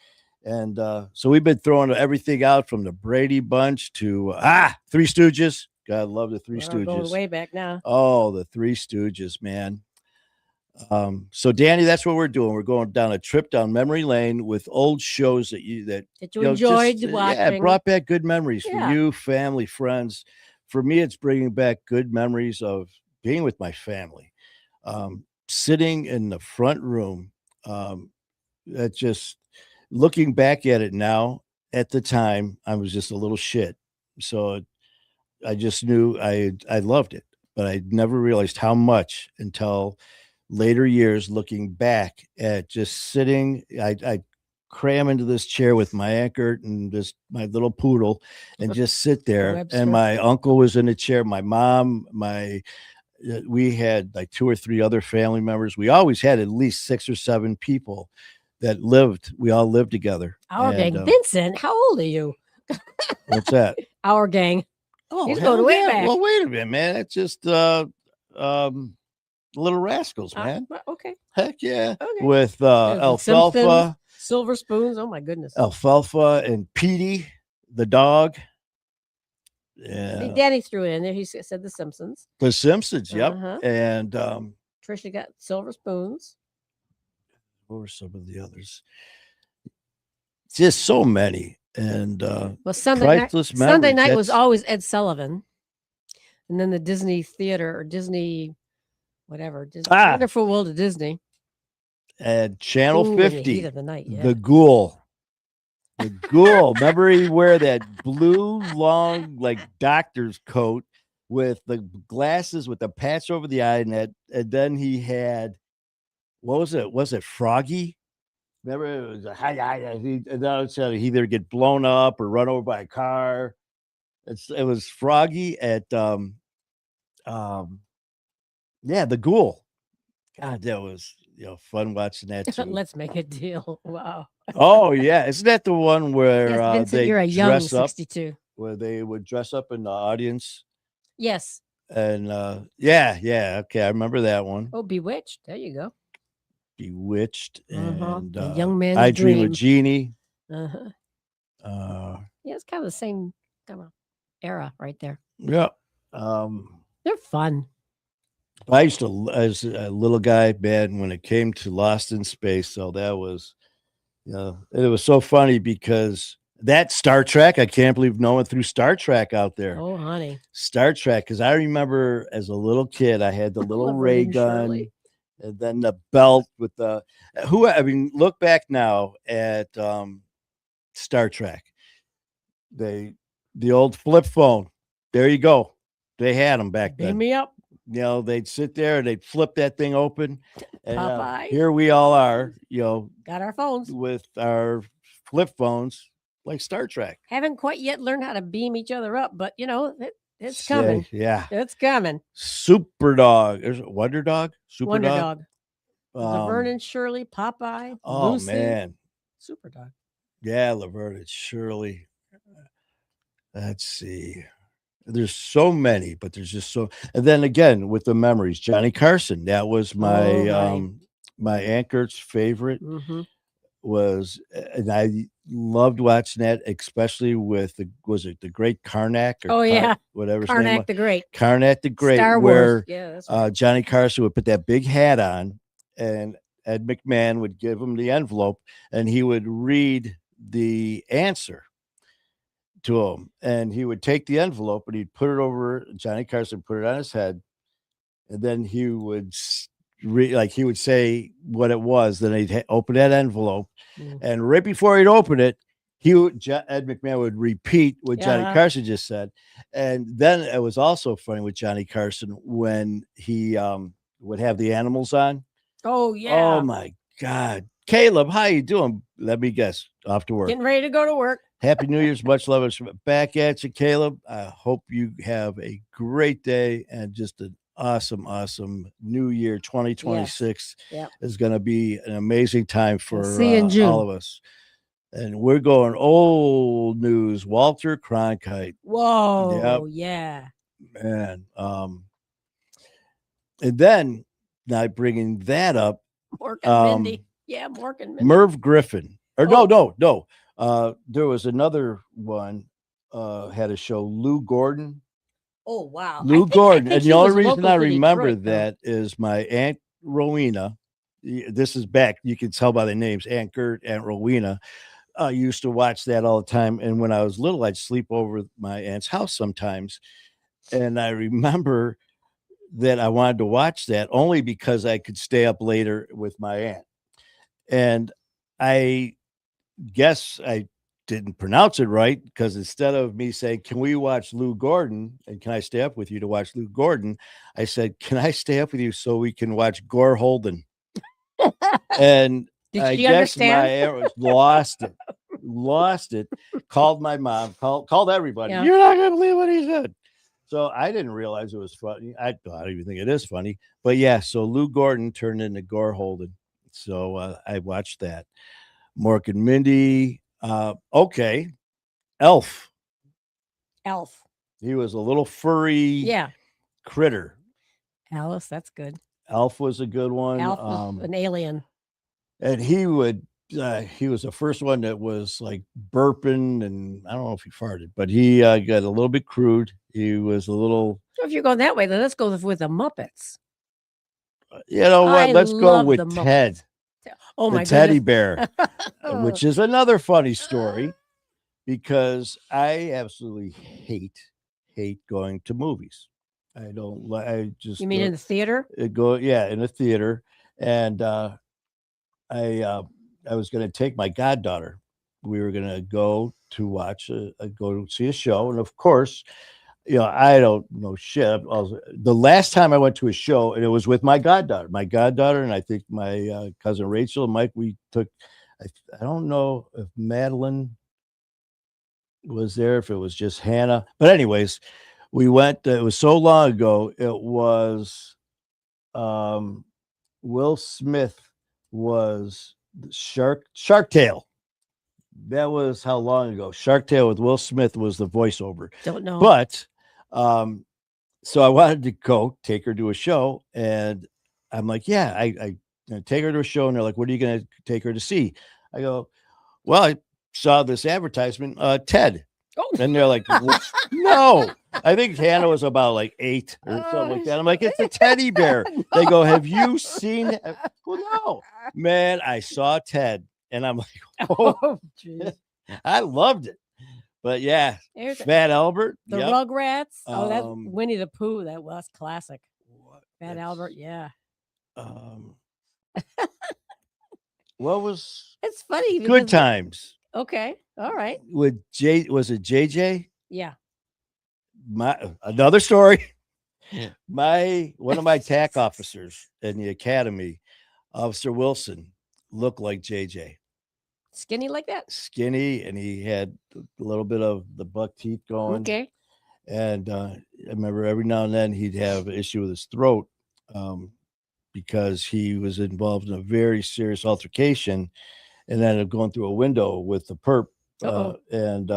Speaker 1: And so we've been throwing everything out from the Brady Bunch to Three Stooges. God, love the Three
Speaker 2: We're going
Speaker 1: Stooges.
Speaker 2: way back now.
Speaker 1: Oh, the Three Stooges, man. So Danny, that's what we're doing. We're going down a trip down memory lane with old shows that you
Speaker 2: enjoyed
Speaker 1: just,
Speaker 2: watching.
Speaker 1: Yeah, brought back good memories
Speaker 2: Yeah.
Speaker 1: for you, family, friends. For me, it's bringing back good memories of being with my family, sitting in the front room. That just looking back at it now, at the time, I was just a little shit. So I just knew I loved it, but I never realized how much until later years, looking back at just sitting. I cram into this chair with my anchor and my little poodle and just sit there.
Speaker 2: Webster.
Speaker 1: And my uncle was in a chair. My mom, we had like 2 or 3 other family members. We always had at least 6 or 7 people that lived. We all lived together.
Speaker 2: Our gang. Vincent, how old are you?
Speaker 1: What's that?
Speaker 2: Our gang.
Speaker 1: Oh,
Speaker 2: He's
Speaker 1: hell
Speaker 2: going way
Speaker 1: yeah.
Speaker 2: back.
Speaker 1: Well, wait a minute, man. That's just Little Rascals, man.
Speaker 2: Okay.
Speaker 1: Heck yeah.
Speaker 2: Okay.
Speaker 1: With
Speaker 2: The
Speaker 1: Alfalfa.
Speaker 2: Simpsons, Silver Spoons. Oh my goodness.
Speaker 1: Alfalfa and Petey, the dog. Yeah.
Speaker 2: See, Danny threw it in there. He said The Simpsons.
Speaker 1: The Simpsons, yep.
Speaker 2: Uh-huh.
Speaker 1: And
Speaker 2: Trisha got Silver Spoons.
Speaker 1: what were some of the others? Just so many. And
Speaker 2: Well, Sunday
Speaker 1: priceless
Speaker 2: night
Speaker 1: memories.
Speaker 2: was always Ed Sullivan, and then the Disney Theater or Disney, whatever, Disney Wonderful World of Disney.
Speaker 1: And Channel
Speaker 2: Ooh, in the
Speaker 1: 50,
Speaker 2: heat of the night, yeah.
Speaker 1: the Ghoul. The Ghoul. Remember he wear that blue long like doctor's coat with the glasses with the patch over the eye, and then he had, what was it? Was it Froggy? Remember, it was a hi, hi, he, and then it's, he'd either get blown up or run over by a car. It was Froggy at um yeah, the Ghoul. God, that was fun watching that too.
Speaker 2: Let's make a deal. Wow.
Speaker 1: Oh yeah, isn't that the one where
Speaker 2: Yes, Vincent,
Speaker 1: they
Speaker 2: you're a young
Speaker 1: dress up,
Speaker 2: 62.
Speaker 1: where they would dress up in the audience?
Speaker 2: Yes.
Speaker 1: And yeah, okay, I remember that one.
Speaker 2: Oh, Bewitched. There you go.
Speaker 1: Bewitched and
Speaker 2: A young man's
Speaker 1: I Dream
Speaker 2: dream.
Speaker 1: of Jeannie.
Speaker 2: Uh-huh.
Speaker 1: Uh,
Speaker 2: Yeah, it's kind of the same kind of era right there.
Speaker 1: yeah.
Speaker 2: They're fun.
Speaker 1: I used to, as a little guy, man, when it came to Lost in Space. So that was, it was so funny because that Star Trek, I can't believe no one threw Star Trek out there.
Speaker 2: Oh, honey.
Speaker 1: Star Trek, because I remember as a little kid, I had the little
Speaker 2: Laverne
Speaker 1: ray
Speaker 2: and
Speaker 1: gun,
Speaker 2: Shirley.
Speaker 1: and then the belt with the I mean, look back now at Star Trek. The old flip phone. There you go. They had them back
Speaker 2: Beam
Speaker 1: then.
Speaker 2: me up.
Speaker 1: They'd sit there and they'd flip that thing open, and
Speaker 2: Popeye.
Speaker 1: here we all are,
Speaker 2: Got our phones.
Speaker 1: with our flip phones like Star Trek.
Speaker 2: Haven't quite yet learned how to beam each other up, but it's
Speaker 1: Say,
Speaker 2: coming.
Speaker 1: yeah.
Speaker 2: It's coming.
Speaker 1: Super Dog. There's Wonder Dog. Super
Speaker 2: Wonder
Speaker 1: Dog.
Speaker 2: Dog. Laverne and Shirley, Popeye,
Speaker 1: Oh
Speaker 2: Lucy,
Speaker 1: man.
Speaker 2: Super Dog.
Speaker 1: Yeah, Laverne and Shirley. Let's see. There's so many, but there's just so. And then again with the memories, Johnny Carson. That was my
Speaker 2: honey.
Speaker 1: my Aunt Gert's favorite.
Speaker 2: Mhm.
Speaker 1: Was, and I loved watching that, especially with the Great Karnak or
Speaker 2: Oh, yeah.
Speaker 1: whatever his name
Speaker 2: Karnak
Speaker 1: was.
Speaker 2: the Great.
Speaker 1: Karnak the Great,
Speaker 2: Star Wars.
Speaker 1: where
Speaker 2: Yeah, that's right.
Speaker 1: Johnny Carson would put that big hat on, and Ed McMahon would give him the envelope, and he would read the answer to him, and he would take the envelope and he'd put it over Johnny Carson, put it on his head, and then he would he would say what it was. Then he'd open that envelope, and right before he'd open it, Ed McMahon would repeat what Johnny Carson just said. And then it was also funny with Johnny Carson when he would have the animals on.
Speaker 2: Oh yeah.
Speaker 1: Oh my God. Caleb, how you doing? Let me guess. Off to work.
Speaker 2: Getting ready to go to work.
Speaker 1: Happy New Year's. Much love. Back at you, Caleb. I hope you have a great day and just an awesome new year. 2026 is going to be an amazing time for
Speaker 2: see you in June.
Speaker 1: all of us. And we're going old news. Walter Cronkite.
Speaker 2: Whoa. Yep. Yeah.
Speaker 1: Man. And then now bringing that up.
Speaker 2: Mork and Mindy. Yeah, Mork and Mindy.
Speaker 1: Merv Griffin. Or no. There was another one had a show, Lou Gordon.
Speaker 2: Oh wow.
Speaker 1: Lou Gordon.
Speaker 2: I think
Speaker 1: and the only reason I remember that is my Aunt Rowena. This is back, you can tell by the names, Aunt Gert, Aunt Rowena. Used to watch that all the time. And when I was little, I'd sleep over at my aunt's house sometimes. And I remember that I wanted to watch that only because I could stay up later with my aunt. And I guess I didn't pronounce it right, because instead of me saying, can we watch Lou Gordon, and can I stay up with you to watch Lou Gordon, I said, can I stay up with you so we can watch Gore Holden? And I guess my aunt lost it, called my mom, called everybody. You're not gonna believe what he said. So I didn't realize it was funny. I don't even think it is funny, but yeah. So Lou Gordon turned into Gore Holden. So I watched that. Mork and Mindy. Okay. Elf. He was a little furry critter.
Speaker 2: Alice, that's good.
Speaker 1: Elf was a good one.
Speaker 2: Elf was an alien.
Speaker 1: And he was the first one that was like burping, and I don't know if he farted, but he got a little bit crude. He was a little.
Speaker 2: So if you're going that way, then let's go with the Muppets.
Speaker 1: You know what? Let's go with Ted.
Speaker 2: Oh my
Speaker 1: goodness. Teddy bear, which is another funny story, because I absolutely hate going to movies. I don't. I just.
Speaker 2: You mean in the theater?
Speaker 1: In a theater, and I was going to take my goddaughter. We were going to go to watch go to see a show, and of course, I don't know shit. The last time I went to a show, and it was with my goddaughter, and I think my cousin Rachel and Mike. We took. I don't know if Madeline was there, if it was just Hannah, but anyways, we went. It was so long ago. It was Will Smith was Shark Tale. That was how long ago? Shark Tale with Will Smith was the voiceover.
Speaker 2: Don't know.
Speaker 1: But so I wanted to go take her to a show, and I'm like, yeah, I take her to a show, and they're like, what are you going to take her to see? I go, well, I saw this advertisement, Ted.
Speaker 2: Oh.
Speaker 1: And they're like, no. I think Hannah was about like 8 or something like that. I'm like, it's a teddy bear.
Speaker 2: No.
Speaker 1: They go, have you seen it? Well, no. Man, I saw Ted, and I'm like, oh,
Speaker 2: Geez.
Speaker 1: I loved it. But yeah,
Speaker 2: There's
Speaker 1: Fat Albert.
Speaker 2: the
Speaker 1: Yep.
Speaker 2: Rugrats. Oh, that's
Speaker 1: Um,
Speaker 2: Winnie the Pooh. That was classic. Fat
Speaker 1: That's,
Speaker 2: Albert. Yeah.
Speaker 1: What was
Speaker 2: It's funny.
Speaker 1: Good
Speaker 2: because-
Speaker 1: Times
Speaker 2: Okay. All right.
Speaker 1: with was it JJ?
Speaker 2: Yeah.
Speaker 1: Another story. One of my TAC officers in the academy, Officer Wilson, looked like JJ.
Speaker 2: Skinny like that.
Speaker 1: Skinny, and he had a little bit of the buck teeth going.
Speaker 2: Okay.
Speaker 1: And I remember every now and then he'd have an issue with his throat because he was involved in a very serious altercation and ended up going through a window with the perp and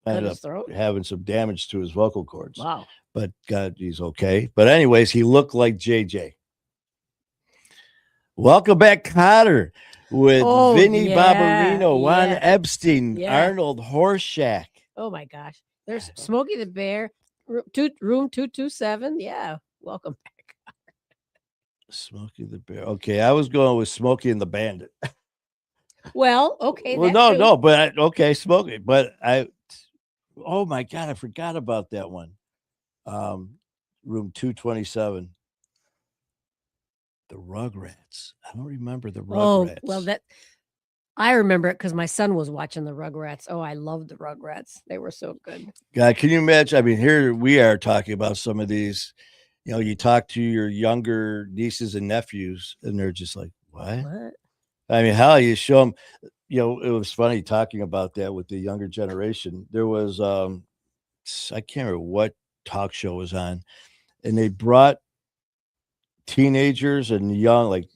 Speaker 1: ended up having some damage to his vocal cords.
Speaker 2: Wow.
Speaker 1: But God, he's okay. But anyways, he looked like JJ. Welcome back, Cotter, with Vinny Barbarino, Juan Epstein, Arnold Horshack.
Speaker 2: Oh my gosh. There's Smokey the Bear, room 227. Yeah. Welcome back.
Speaker 1: Smokey the Bear. Okay, I was going with Smokey and the Bandit.
Speaker 2: Well, okay.
Speaker 1: Well, no, but okay, Smokey. But oh my God, I forgot about that one. Room 227. The Rugrats. I don't remember the Rugrats.
Speaker 2: Oh, well, I remember it because my son was watching the Rugrats. Oh, I loved the Rugrats. They were so good.
Speaker 1: God, can you imagine? I mean, here we are talking about some of these. You talk to your younger nieces and nephews, and they're just like, what? I mean, how you show them, it was funny talking about that with the younger generation. There was, I can't remember what talk show was on, and they brought teenagers and young, like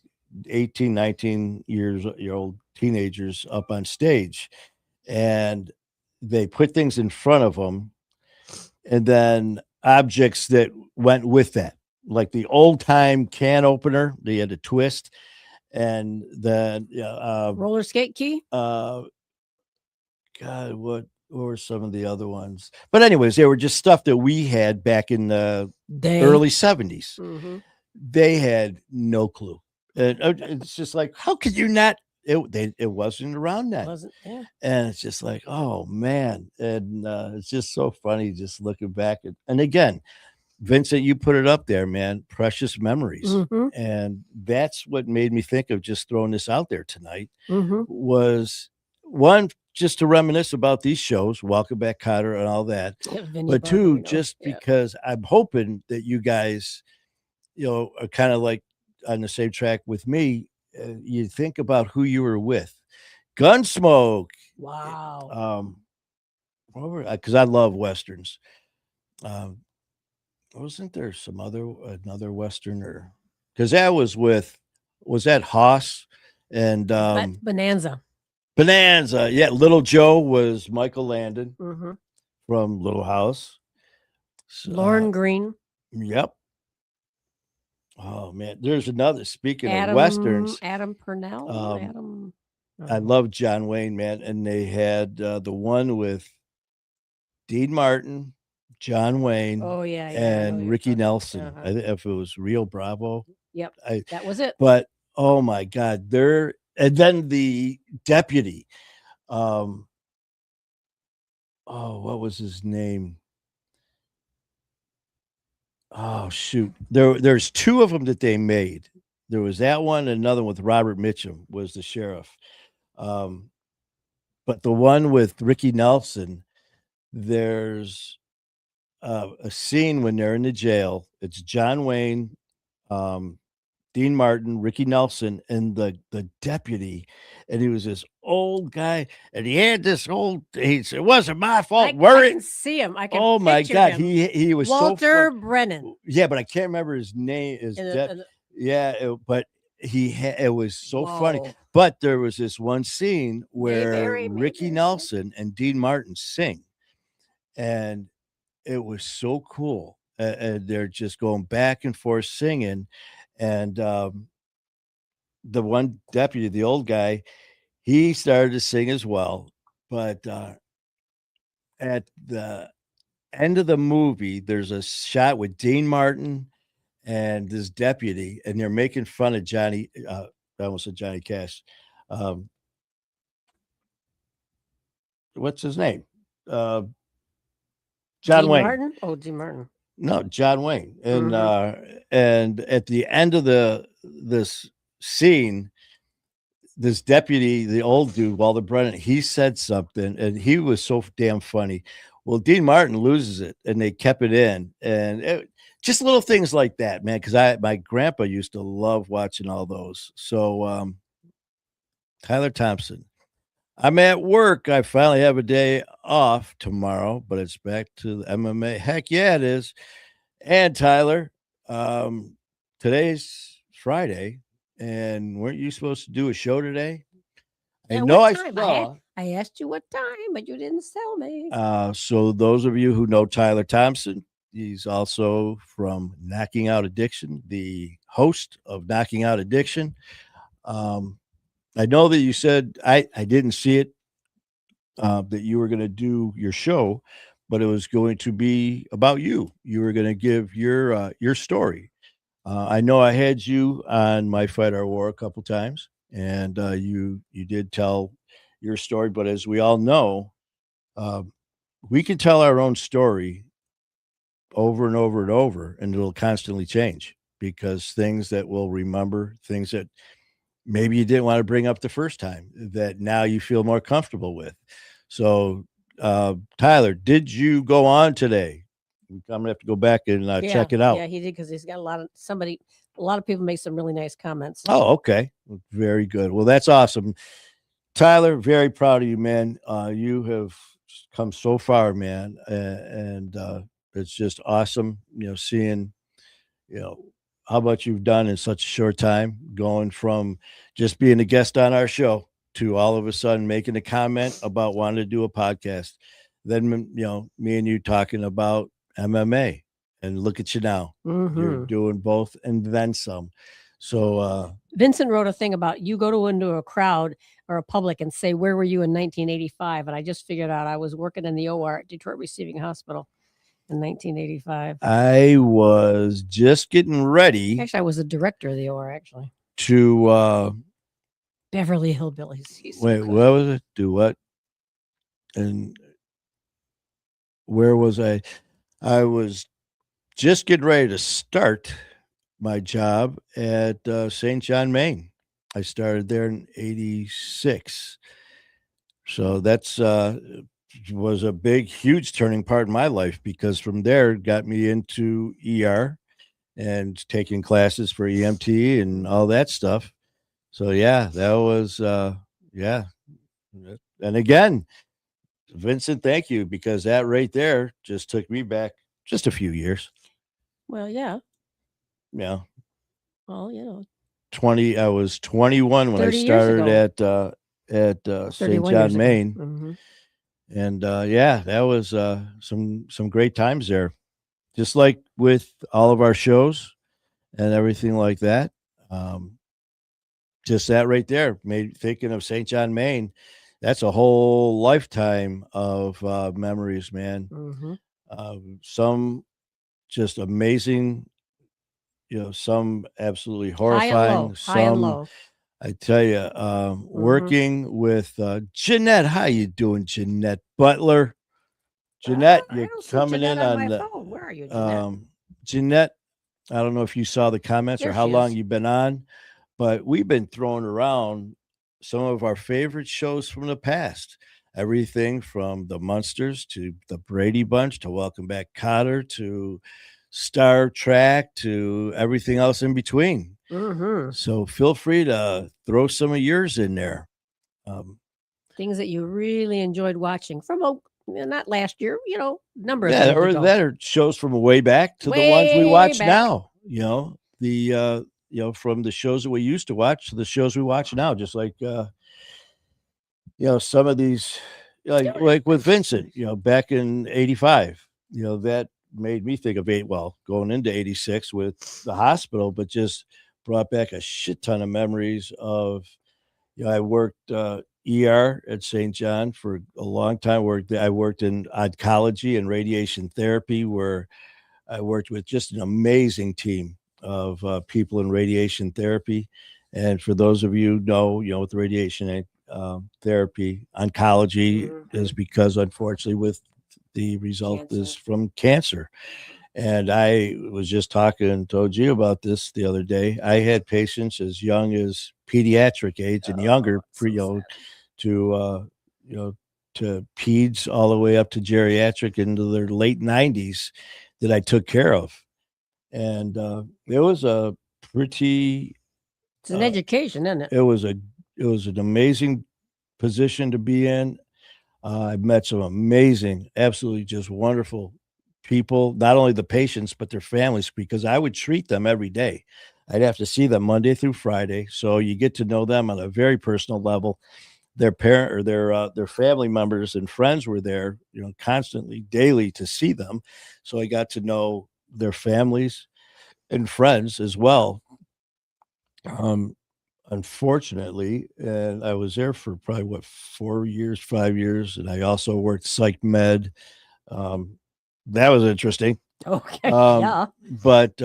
Speaker 1: 18, 19-year-old teenagers up on stage, and they put things in front of them, and then objects that went with that, like the old time can opener, they had a twist, and then
Speaker 2: roller skate key.
Speaker 1: God, what were some of the other ones? But anyways, they were just stuff that we had back in the early 70s.
Speaker 2: Mm-hmm.
Speaker 1: They had no clue. And it's just like, how could you not? It wasn't around then. And it's just like, oh man. And it's just so funny just looking back and again, Vincent, you put it up there, man. Precious memories.
Speaker 2: Mm-hmm.
Speaker 1: And that's what made me think of just throwing this out there tonight.
Speaker 2: Mm-hmm.
Speaker 1: Was one, just to reminisce about these shows, Welcome Back, Cotter, and all that. But two, just because I'm hoping that you guys, are kind of like on the same track with me. You think about who you were with. Gunsmoke.
Speaker 2: Wow.
Speaker 1: Because I love Westerns. Wasn't there another Western, or because that was that Hoss and
Speaker 2: Bonanza?
Speaker 1: Yeah. Little Joe was Michael Landon
Speaker 2: mm-hmm.
Speaker 1: from Little House.
Speaker 2: Lauren Green.
Speaker 1: Yep. Oh man, there's another. Speaking of Westerns,
Speaker 2: Adam Purnell.
Speaker 1: I love John Wayne, man, and they had the one with Dean Martin, John Wayne, and Ricky Nelson.
Speaker 2: Uh-huh.
Speaker 1: I think if it was Rio Bravo.
Speaker 2: Yep, that was it.
Speaker 1: But oh my God, and then the deputy. What was his name? Oh shoot, there's two of them that they made. There was that one, and another with Robert Mitchum was the sheriff. But the one with Ricky Nelson, there's a scene when they're in the jail. It's John Wayne, Dean Martin, Ricky Nelson, and the deputy, and he was this old guy, and he had this old. He said, "It wasn't my fault."
Speaker 2: I can see him. I can.
Speaker 1: Oh my
Speaker 2: picture
Speaker 1: God,
Speaker 2: him.
Speaker 1: he was
Speaker 2: Walter
Speaker 1: so
Speaker 2: Brennan.
Speaker 1: yeah, but I can't remember his name. But it was so funny.
Speaker 2: Whoa.
Speaker 1: But there was this one scene where
Speaker 2: Mayberry,
Speaker 1: Ricky
Speaker 2: Mayberry.
Speaker 1: Nelson and Dean Martin sing, and it was so cool. And they're just going back and forth singing, and the one deputy, the old guy, he started to sing as well. But at the end of the movie, there's a shot with Dean Martin and this deputy, and they're making fun of Johnny. I almost said Johnny Cash. What's his name? John
Speaker 2: Dean
Speaker 1: Wayne.
Speaker 2: Martin? Oh, Dean Martin.
Speaker 1: No, John Wayne. And
Speaker 2: Mhm.
Speaker 1: and at the end of this scene, this deputy, the old dude, Walter Brennan, he said something, and he was so damn funny. Well, Dean Martin loses it, and they kept it in, and just little things like that, man. Because my grandpa used to love watching all those. So, Tyler Thompson, I'm at work. I finally have a day off tomorrow, but it's back to the MMA. Heck yeah, it is. And Tyler, today's Friday, and weren't you supposed to do a show today? I know I saw.
Speaker 2: I asked you what time, but you didn't tell me.
Speaker 1: So those of you who know Tyler Thompson, he's also from Knocking Out Addiction, the host of Knocking Out Addiction. I know that you said I didn't see it that you were going to do your show, but it was going to be about you. You were going to give your story. I know I had you on My Fight or War a couple times, and you did tell your story. But as we all know, we can tell our own story over and over and over, and it'll constantly change because things that we'll remember, things that maybe you didn't want to bring up the first time that now you feel more comfortable with. So, Tyler, did you go on today? I'm gonna have to go back and check it out.
Speaker 2: Yeah, he did because he's got a lot of people make some really nice comments.
Speaker 1: Oh, okay, very good. Well, that's awesome, Tyler. Very proud of you, man. You have come so far, man, and it's just awesome. Seeing, how much you've done in such a short time, going from just being a guest on our show to all of a sudden making a comment about wanting to do a podcast. Then, me and you talking about MMA, and look at you now. You're doing both and then some. So
Speaker 2: Vincent wrote a thing about you go into a crowd or a public and say, "Where were you in 1985?" And I just figured out I was working in the OR at Detroit Receiving Hospital in 1985.
Speaker 1: I was just getting ready.
Speaker 2: Actually, I was the director of the OR, actually.
Speaker 1: To
Speaker 2: Beverly Hillbillies.
Speaker 1: wait, what was it? Do what? And where was I? I was just getting ready to start my job at St. John, Maine. I started there in '86. So that's was a big, huge turning part in my life because from there it got me into ER and taking classes for EMT and all that stuff. So yeah, that was yeah. And again, Vincent, thank you, because that right there just took me back just a few years.
Speaker 2: Well, yeah.
Speaker 1: Yeah.
Speaker 2: Well,
Speaker 1: 20. I was 21 when I
Speaker 2: 30 years
Speaker 1: started at St.
Speaker 2: 31
Speaker 1: John,
Speaker 2: years ago.
Speaker 1: Maine.
Speaker 2: Mhm.
Speaker 1: And yeah, that was some great times there. Just like with all of our shows and everything like that. Just that right there made thinking of St. John, Maine. That's a whole lifetime of memories, man.
Speaker 2: Mhm.
Speaker 1: Some just amazing, some absolutely
Speaker 2: High and
Speaker 1: horrifying.
Speaker 2: low. High and
Speaker 1: Some,
Speaker 2: low.
Speaker 1: I tell you, working with Jeanette. How you doing, Jeanette Butler? Jeanette,
Speaker 2: I
Speaker 1: you're
Speaker 2: don't see
Speaker 1: coming in
Speaker 2: Jeanette
Speaker 1: on
Speaker 2: my
Speaker 1: the
Speaker 2: phone. Where are you, Jeanette?
Speaker 1: Jeanette. I don't know if you saw the comments or
Speaker 2: There
Speaker 1: how
Speaker 2: she
Speaker 1: long
Speaker 2: is.
Speaker 1: you've been on, but we've been throwing around some of our favorite shows from the past. everything from the Munsters to the Brady Bunch to Welcome Back Kotter to Star Trek to everything else in between.
Speaker 2: Mm-hmm.
Speaker 1: So feel free to throw some of yours in there.
Speaker 2: Things that you really enjoyed watching from not last year, number of
Speaker 1: Yeah,
Speaker 2: years
Speaker 1: or
Speaker 2: ago.
Speaker 1: that are shows from way back to the ones we
Speaker 2: Way
Speaker 1: watch
Speaker 2: back.
Speaker 1: now. From the shows that we used to watch to the shows we watch now. Just like some of these, like with Vincent, back in '85, that made me think of going into '86 with the hospital, but just brought back a shit ton of memories of. I worked ER at St. John for a long time. I worked in oncology and radiation therapy, where I worked with just an amazing team of people in radiation therapy. And for those of you know, with radiation therapy, oncology is because, unfortunately, with the result is from cancer. And I was just told you about this the other day. I had patients as young as pediatric age and younger, to peds all the way up to geriatric into their late 90s that I took care of. And it was a pretty.
Speaker 2: It's an education, isn't it?
Speaker 1: It was an amazing position to be in. I met some amazing, absolutely just wonderful people, not only the patients, but their families, because I would treat them every day. I'd have to see them Monday through Friday. So you get to know them on a very personal level. Their parent or their family members and friends were there, constantly, daily to see them. So I got to know their families and friends as well. Unfortunately, and I was there for probably 4 years, 5 years, and I also worked psych med. That was interesting.
Speaker 2: Okay, yeah.
Speaker 1: But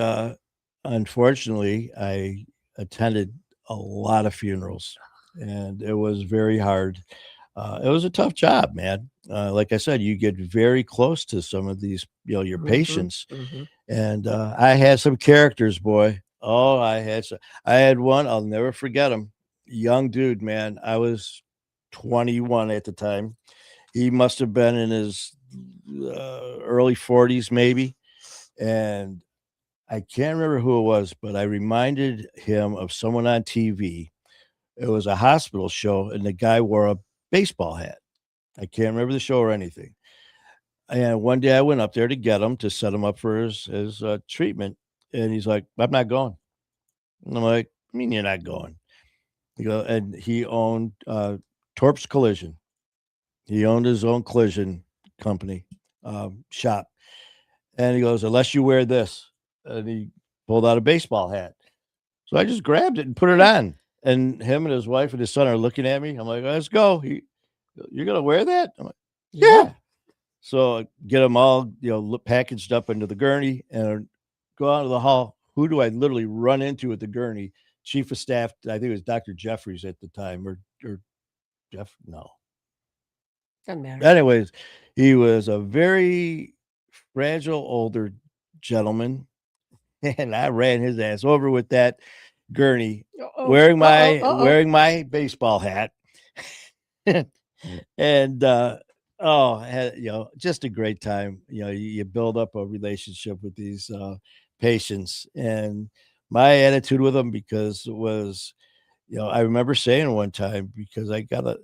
Speaker 1: unfortunately, I attended a lot of funerals, and it was very hard. It was a tough job, man. Like I said, you get very close to some of these, your patients, and I had some characters, boy. Oh, I had one. I'll never forget him. Young dude, man. I was 21 at the time. He must have been in his early 40s, maybe. And I can't remember who it was, but I reminded him of someone on TV. It was a hospital show, and the guy wore a baseball hat. I can't remember the show or anything. And one day I went up there to get him to set him up for his treatment. And he's like, I'm not going. And I'm like, I mean, you're not going. And he owned Torps Collision. He owned his own collision company shop. And he goes, unless you wear this. And he pulled out a baseball hat. So I just grabbed it and put it on. And him and his wife and his son are looking at me. I'm like, let's go. You're going to wear that? I'm like, yeah. So I get them all, packaged up into the gurney and go out of the hall. Who do I literally run into at the gurney? Chief of Staff, I think it was Dr. Jeffries at the time, or Jeff. No,
Speaker 2: doesn't matter.
Speaker 1: Anyways, he was a very fragile older gentleman, and I ran his ass over with that gurney, wearing my baseball hat, and just a great time. You build up a relationship with these patients, and my attitude with them, because it was, I remember saying one time, because I got a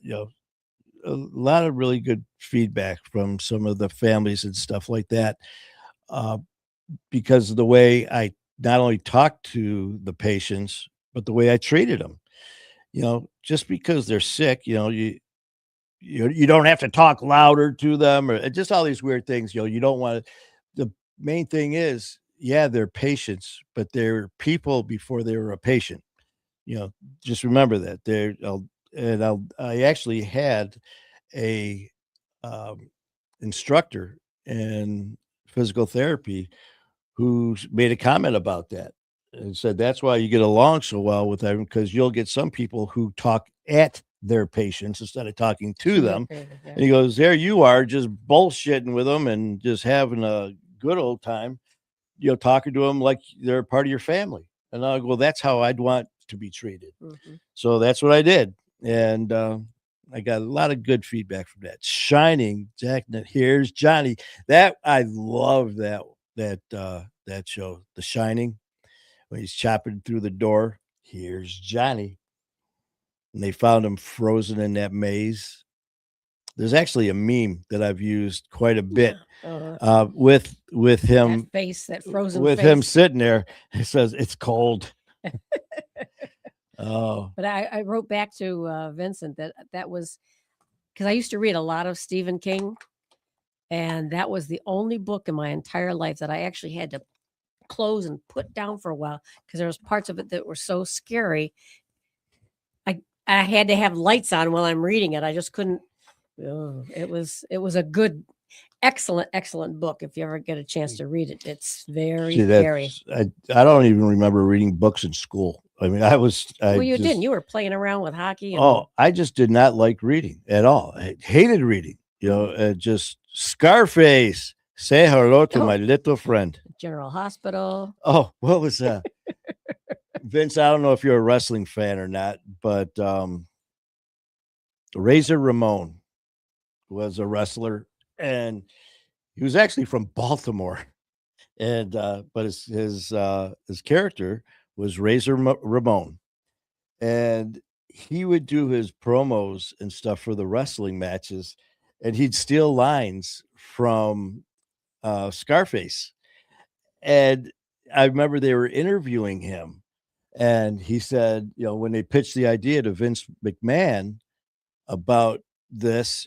Speaker 1: lot of really good feedback from some of the families and stuff like that, because of the way I not only talked to the patients, but the way I treated them. Just because they're sick, you don't have to talk louder to them, or just all these weird things. You don't want to. The main thing is, yeah, they're patients, but they're people before they were a patient. Just remember that. I actually had a instructor in physical therapy who made a comment about that and said that's why you get along so well with them, because you'll get some people who talk at their patients instead of talking to them. And he goes, there you are, just bullshitting with them and just having a good old time, talking to them like they're part of your family. And I go, well, that's how I'd want to be treated. So that's what I did. And I got a lot of good feedback from that. Shining, Jack. Here's Johnny. That I love that show, The Shining, when he's chopping through the door. Here's Johnny, and they found him frozen in that maze. There's actually a meme that I've used quite a bit with
Speaker 2: that
Speaker 1: him
Speaker 2: face, that frozen
Speaker 1: with
Speaker 2: face.
Speaker 1: him sitting there. It says it's cold. Oh,
Speaker 2: But I wrote back to Vincent that was because I used to read a lot of Stephen King, and that was the only book in my entire life that I actually had to close and put down for a while because there was parts of it that were so scary. I had to have lights on while I'm reading it. I just couldn't. Oh, it was a good, excellent book. If you ever get a chance to read it, it's very
Speaker 1: see,
Speaker 2: scary.
Speaker 1: I don't even remember reading books in school. I mean,
Speaker 2: Well, you didn't. You were playing around with hockey. And,
Speaker 1: I just did not like reading at all. I hated reading. Just Scarface. Say hello to my little friend.
Speaker 2: General Hospital.
Speaker 1: Oh, what was that? Vince, I don't know if you're a wrestling fan or not, but Razor Ramon was a wrestler, and he was actually from Baltimore. And but his character was Razor Ramon, and he would do his promos and stuff for the wrestling matches, and he'd steal lines from Scarface. And I remember they were interviewing him, and he said, when they pitched the idea to Vince McMahon about this,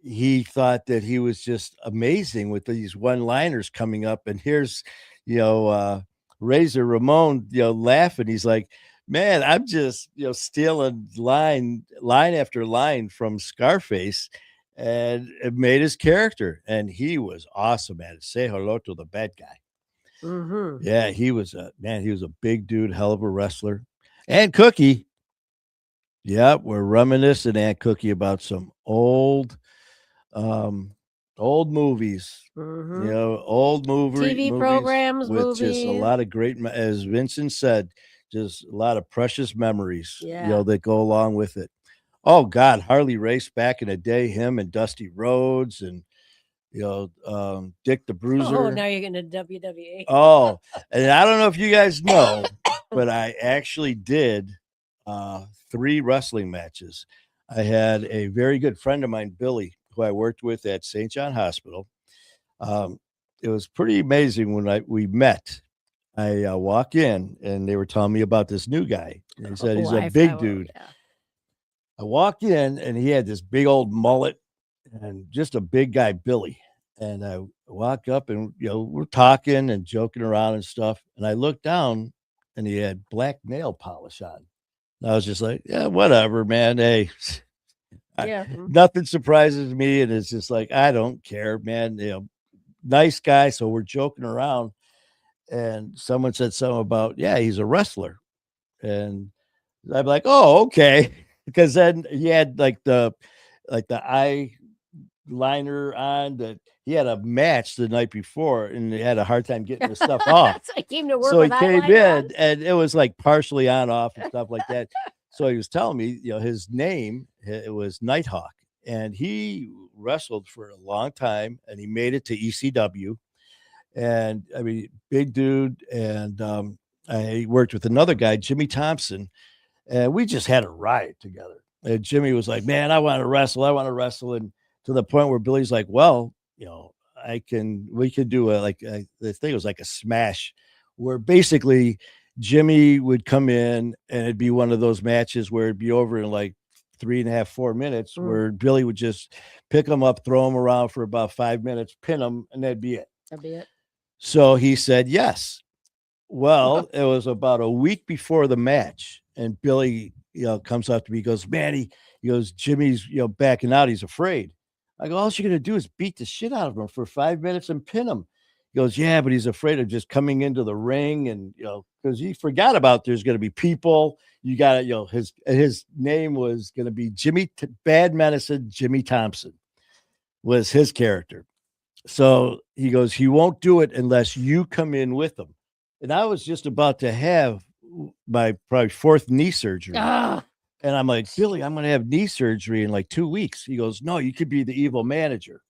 Speaker 1: he thought that he was just amazing with these one-liners coming up. And here's, Razor Ramon, laughing. He's like, man, I'm just, stealing line after line from Scarface. And it made his character. And he was awesome at it. Say hello to the bad guy.
Speaker 2: Mm-hmm.
Speaker 1: Yeah, he was a big dude, hell of a wrestler. And Cookie. Yeah, we're reminiscing, Aunt Cookie, about some old movies.
Speaker 2: Mm-hmm.
Speaker 1: Old movies,
Speaker 2: programs,
Speaker 1: with
Speaker 2: movies.
Speaker 1: just a lot of great, as Vincent said, just a lot of precious memories. That go along with it. Oh God, Harley Race back in the day, him and Dusty Rhodes and Dick the Bruiser.
Speaker 2: Oh, now you're getting a WWE.
Speaker 1: Oh, and I don't know if you guys know, but I actually did 3 wrestling matches. I had a very good friend of mine, Billy, who I worked with at St. John Hospital. It was pretty amazing when we met. I walk in and they were telling me about this new guy. They said he's a big dude.
Speaker 2: Yeah.
Speaker 1: I walk in and he had this big old mullet and just a big guy, Billy. And I walk up and, we're talking and joking around and stuff. And I look down and he had black nail polish on. And I was just like, yeah, whatever, man. Hey, nothing surprises me. And it's just like, I don't care, man. Nice guy. So we're joking around. And someone said something about, yeah, he's a wrestler. And I'm like, oh, okay. Because then he had like the eye liner on that. He had a match the night before and he had a hard time getting the stuff off.
Speaker 2: So he came to work.
Speaker 1: So he came in and it was like partially on off and stuff like that. So he was telling me, his name, it was Nighthawk, and he wrestled for a long time and he made it to ECW. And I mean, big dude. And I worked with another guy, Jimmy Thompson, and we just had a riot together. And Jimmy was like, man, I want to wrestle. And to the point where Billy's like, well, we could do the thing was like a smash where basically Jimmy would come in and it'd be one of those matches where it'd be over in like 3.5, 4 minutes, where Billy would just pick him up, throw him around for about 5 minutes, pin him, and that'd be it. So he said yes. Well, it was about a week before the match, and Billy, comes up to me, he goes, man, he goes, Jimmy's, backing out. He's afraid. I go, all you're going to do is beat the shit out of him for 5 minutes and pin him. He goes, yeah, but he's afraid of just coming into the ring. And, because he forgot about there's going to be people. You got to, his name was going to be Bad Medicine. Jimmy Thompson was his character. So he goes, he won't do it unless you come in with him. And I was just about to have my probably 4th knee surgery And I'm like, Billy, I'm going to have knee surgery in like 2 weeks. He goes, no, you could be the evil manager.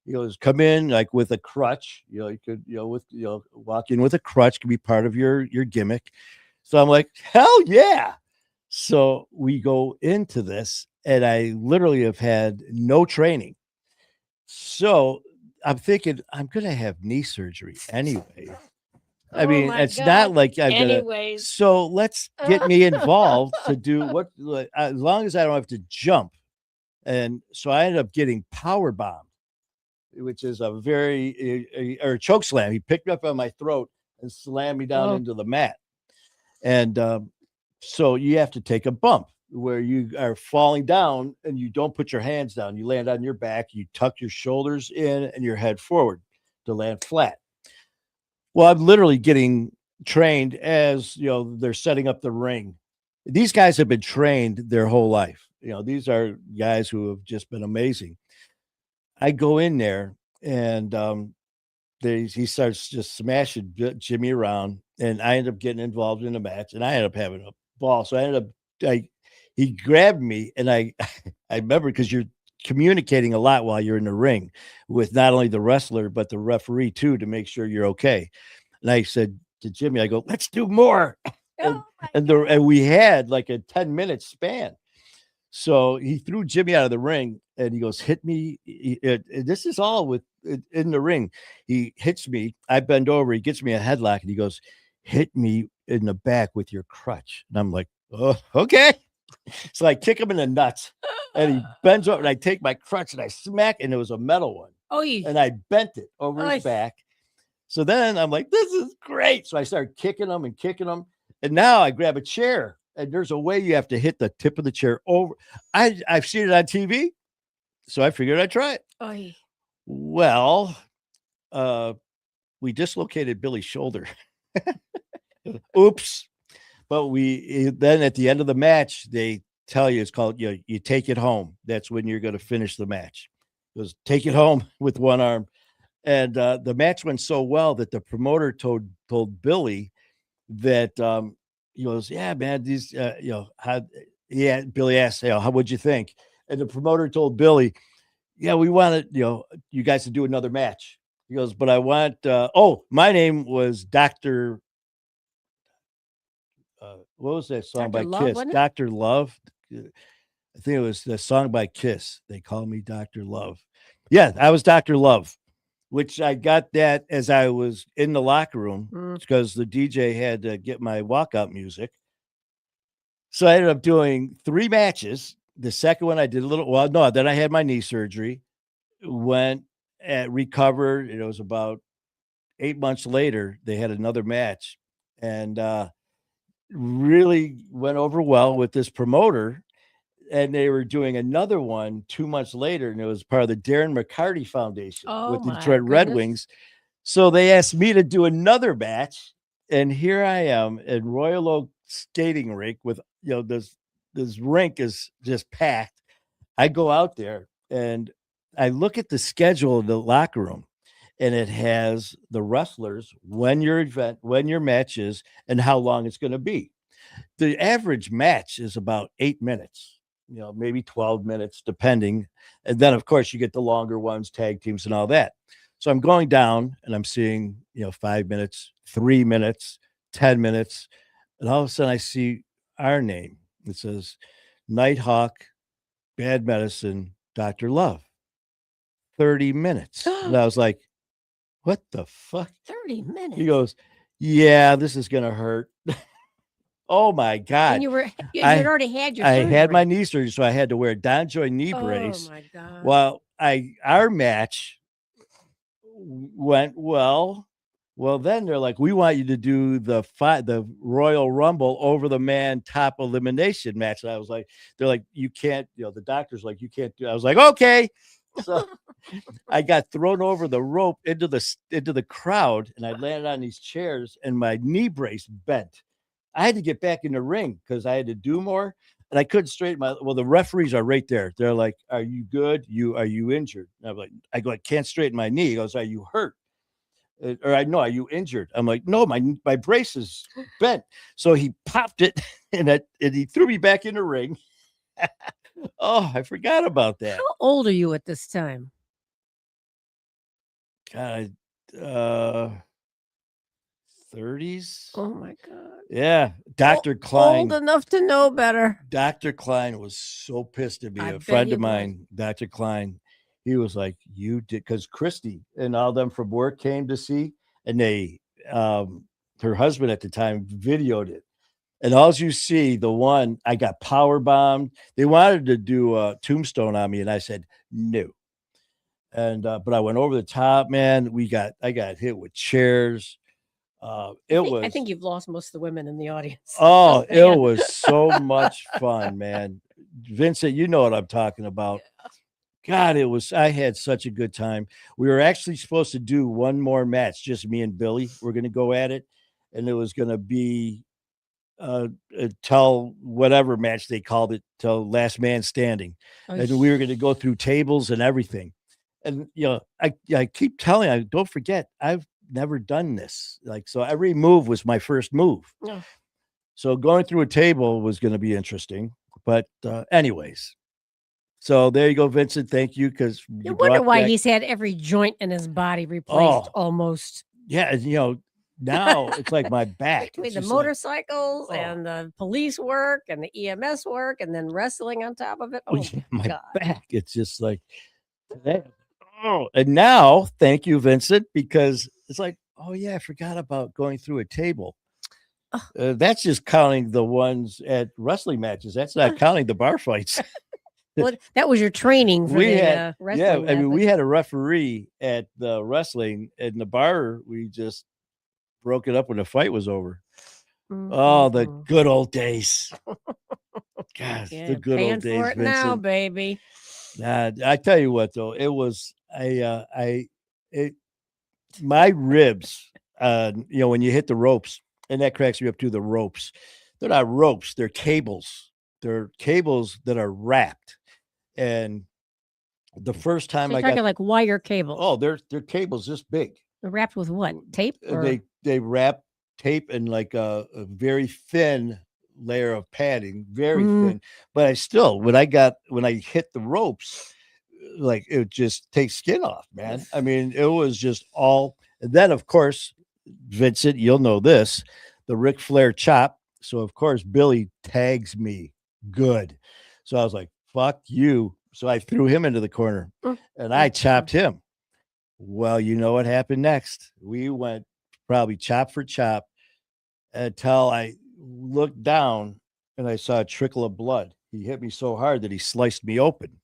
Speaker 1: He goes, come in like with a crutch. You could, walk in with a crutch could be part of your gimmick. So I'm like, hell yeah. So we go into this, and I literally have had no training. So I'm thinking I'm gonna have knee surgery anyway. I
Speaker 2: Oh
Speaker 1: mean,
Speaker 2: my
Speaker 1: it's not
Speaker 2: God.
Speaker 1: like I'm gonna.
Speaker 2: Anyways.
Speaker 1: So let's get me involved to do what, as long as I don't have to jump. And so I ended up getting power bombed, which is a very or choke slam. He picked me up on my throat and slammed me down
Speaker 2: Oh.
Speaker 1: into the mat. And so you have to take a bump where you are falling down and you don't put your hands down. You land on your back, you tuck your shoulders in and your head forward to land flat. Well, I'm literally getting trained as they're setting up the ring. These guys have been trained their whole life. These are guys who have just been amazing. I go in there, and he starts just smashing Jimmy around, and I end up getting involved in the match, and I end up having a ball. So I ended up, he grabbed me, and I remember, because you're communicating a lot while you're in the ring with not only the wrestler but the referee too, to make sure you're okay. And I said to Jimmy, I go, let's do more.
Speaker 2: Oh
Speaker 1: And we had like a 10-minute span. So he threw Jimmy out of the ring, and he goes, hit me. This is all in the ring. He hits me. I bend over. He gets me a headlock, and he goes, hit me in the back with your crutch. And I'm like, oh, okay. So I kick him in the nuts, and he bends over, and I take my crutch and I smack, and it was a metal one.
Speaker 2: Oh,
Speaker 1: and I bent it over his back. So then I'm like, this is great. So I started kicking him. And now I grab a chair, and there's a way you have to hit the tip of the chair over. I've seen it on TV, so I figured I'd try it.
Speaker 2: Oy.
Speaker 1: Well, we dislocated Billy's shoulder. Oops. But then at the end of the match, they tell you it's called, you take it home. That's when you're going to finish the match. It was take it home with one arm. And the match went so well that the promoter told Billy that he goes, yeah, man, these, Billy asked, how would you think? And the promoter told Billy, yeah, we wanted, you guys to do another match. He goes, but I want, my name was Dr. What was that song by
Speaker 2: Love,
Speaker 1: Kiss? Dr. Love. I think it was the song by Kiss. They call me Dr. Love. Yeah, I was Dr. Love, which I got that as I was in the locker room because the DJ had to get my walkout music. So I ended up doing 3 matches. The second one I did then I had my knee surgery, went and recovered. It was about 8 months later, they had another match, and really went over well with this promoter. And they were doing another one 2 months later, and it was part of the Darren McCarty Foundation with the Detroit Red Wings. So they asked me to do another match, and here I am in Royal Oak skating rink with, this rink is just packed. I go out there and I look at the schedule of the locker room, and it has the wrestlers, when your match is, and how long it's going to be. The average match is about 8 minutes. Maybe 12 minutes, depending. And then, of course, you get the longer ones, tag teams and all that. So I'm going down and I'm seeing, 5 minutes, 3 minutes, 10 minutes. And all of a sudden I see our name. It says Nighthawk, Bad Medicine, Dr. Love. 30 minutes. And I was like, what the fuck?
Speaker 2: 30 minutes.
Speaker 1: He goes, yeah, this is going to hurt. Oh my God.
Speaker 2: And you had already had your surgery.
Speaker 1: I had my knee surgery, so I had to wear a DonJoy knee brace.
Speaker 2: Oh my God.
Speaker 1: Well, our match went well. Well, then they're like, we want you to do the Royal Rumble over the man top elimination match. And I was like, they're like, you can't, the doctor's like, you can't do it. I was like, okay. So I got thrown over the rope into the crowd, and I landed on these chairs, and my knee brace bent. I had to get back in the ring because I had to do more, and I couldn't straighten the referees are right there. They're like, are you good? Are you injured? And I'm like, I can't straighten my knee. He goes, are you hurt? Or I know, are you injured? I'm like, no, my brace is bent. So he popped it and he threw me back in the ring. Oh, I forgot about that.
Speaker 2: How old are you at this time?
Speaker 1: God, 30s.
Speaker 2: Oh my God.
Speaker 1: Yeah,
Speaker 2: O-
Speaker 1: Dr.
Speaker 2: Old
Speaker 1: Klein.
Speaker 2: enough to know better.
Speaker 1: Dr. Klein was so pissed at me.
Speaker 2: I
Speaker 1: A
Speaker 2: bet
Speaker 1: friend
Speaker 2: he
Speaker 1: of
Speaker 2: was.
Speaker 1: mine, Dr. Klein, he was like, "You did," because Christy and all them from work came to see, and they, her husband at the time videoed it. And all you see, the one I got power bombed. They wanted to do a tombstone on me, and I said no. And but I went over the top, man. I got hit with chairs. It
Speaker 2: I think
Speaker 1: was
Speaker 2: you've lost most of the women in the audience.
Speaker 1: Oh, it
Speaker 2: man.
Speaker 1: was so much fun, man. Vincent, you know what I'm talking about. God, I had such a good time. We were actually supposed to do one more match, just me and Billy. We're going to go at it. And it was going to be till whatever match they called it, till last man standing.
Speaker 2: Oh,
Speaker 1: And we were going to go through tables and everything. And, I keep telling you, don't forget, I've never done this. Like, so every move was my first move.
Speaker 2: Oh.
Speaker 1: So going through a table was going to be interesting. But anyways, so there you go, Vincent. Thank you, because
Speaker 2: You wonder why he's had every joint in his body replaced almost.
Speaker 1: Yeah, and now it's like my back.
Speaker 2: Between
Speaker 1: It's
Speaker 2: the
Speaker 1: just like,
Speaker 2: motorcycles and the police work and the EMS work and then wrestling on top of it. Oh
Speaker 1: my
Speaker 2: God.
Speaker 1: back. It's just like, and now, thank you, Vincent, because it's like, oh yeah, I forgot about going through a table. That's just counting the ones at wrestling matches. That's not counting the bar fights.
Speaker 2: Well, that was your training for wrestling.
Speaker 1: Yeah, I mean, we had a referee at the wrestling, and the bar, we just broke it up when the fight was over. Oh, the good old days. Gosh, the good old days,
Speaker 2: for it
Speaker 1: Vincent.
Speaker 2: now, baby.
Speaker 1: I tell you what, though, it was my ribs. When you hit the ropes, and that cracks me up too. The ropes, they're not ropes; they're cables. They're cables that are wrapped. And the first time
Speaker 2: I got like wire cables.
Speaker 1: Oh, they're cables this big.
Speaker 2: They're wrapped with what? Tape?
Speaker 1: They wrap tape in like a very thin layer of padding, very thin. But when I hit the ropes, like it just takes skin off, man. I mean, it was just all. And then, of course, Vincent, you'll know this, the Ric Flair chop. So of course, Billy tags me good. So I was like, "Fuck you." So I threw him into the corner and I chopped him. Well, you know what happened next? We went probably chop for chop until I looked down and I saw a trickle of blood. He hit me so hard that he sliced me open.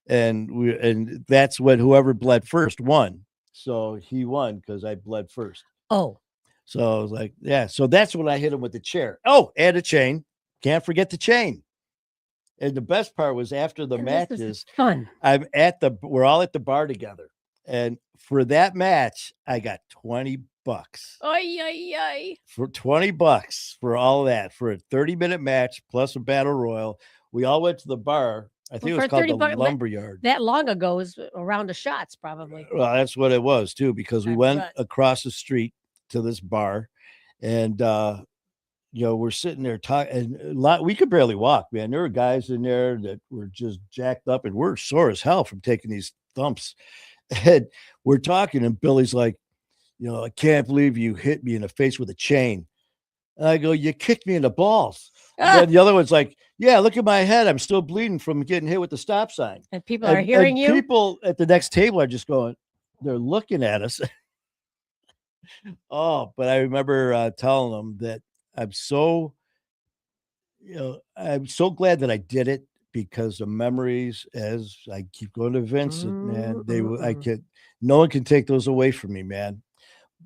Speaker 1: And that's when whoever bled first won. So he won because I bled first.
Speaker 2: Oh.
Speaker 1: So I was like, yeah. So that's when I hit him with the chair. Oh, and a chain. Can't forget the chain. And the best part was after the matches,
Speaker 2: fun.
Speaker 1: We're all at the bar together. And for that match, I got $20. For $20 for all of that, for a 30-minute match plus a battle royal. We all went to the bar. I think it was called the Lumberyard.
Speaker 2: That long ago was a round of shots, probably.
Speaker 1: Well, that's what it was too, because we went across the street to this bar, and we're sitting there talking, and we could barely walk, man. There were guys in there that were just jacked up, and we're sore as hell from taking these thumps. And we're talking, and Billy's like, I can't believe you hit me in the face with a chain. And I go, you kicked me in the balls. And the other one's like, yeah, look at my head. I'm still bleeding from getting hit with the stop sign.
Speaker 2: And people are hearing you?
Speaker 1: People at the next table are just going, they're looking at us. Oh, but I remember telling them that I'm so glad that I did it, because the memories, as I keep going to Vincent, man, no one can take those away from me, man.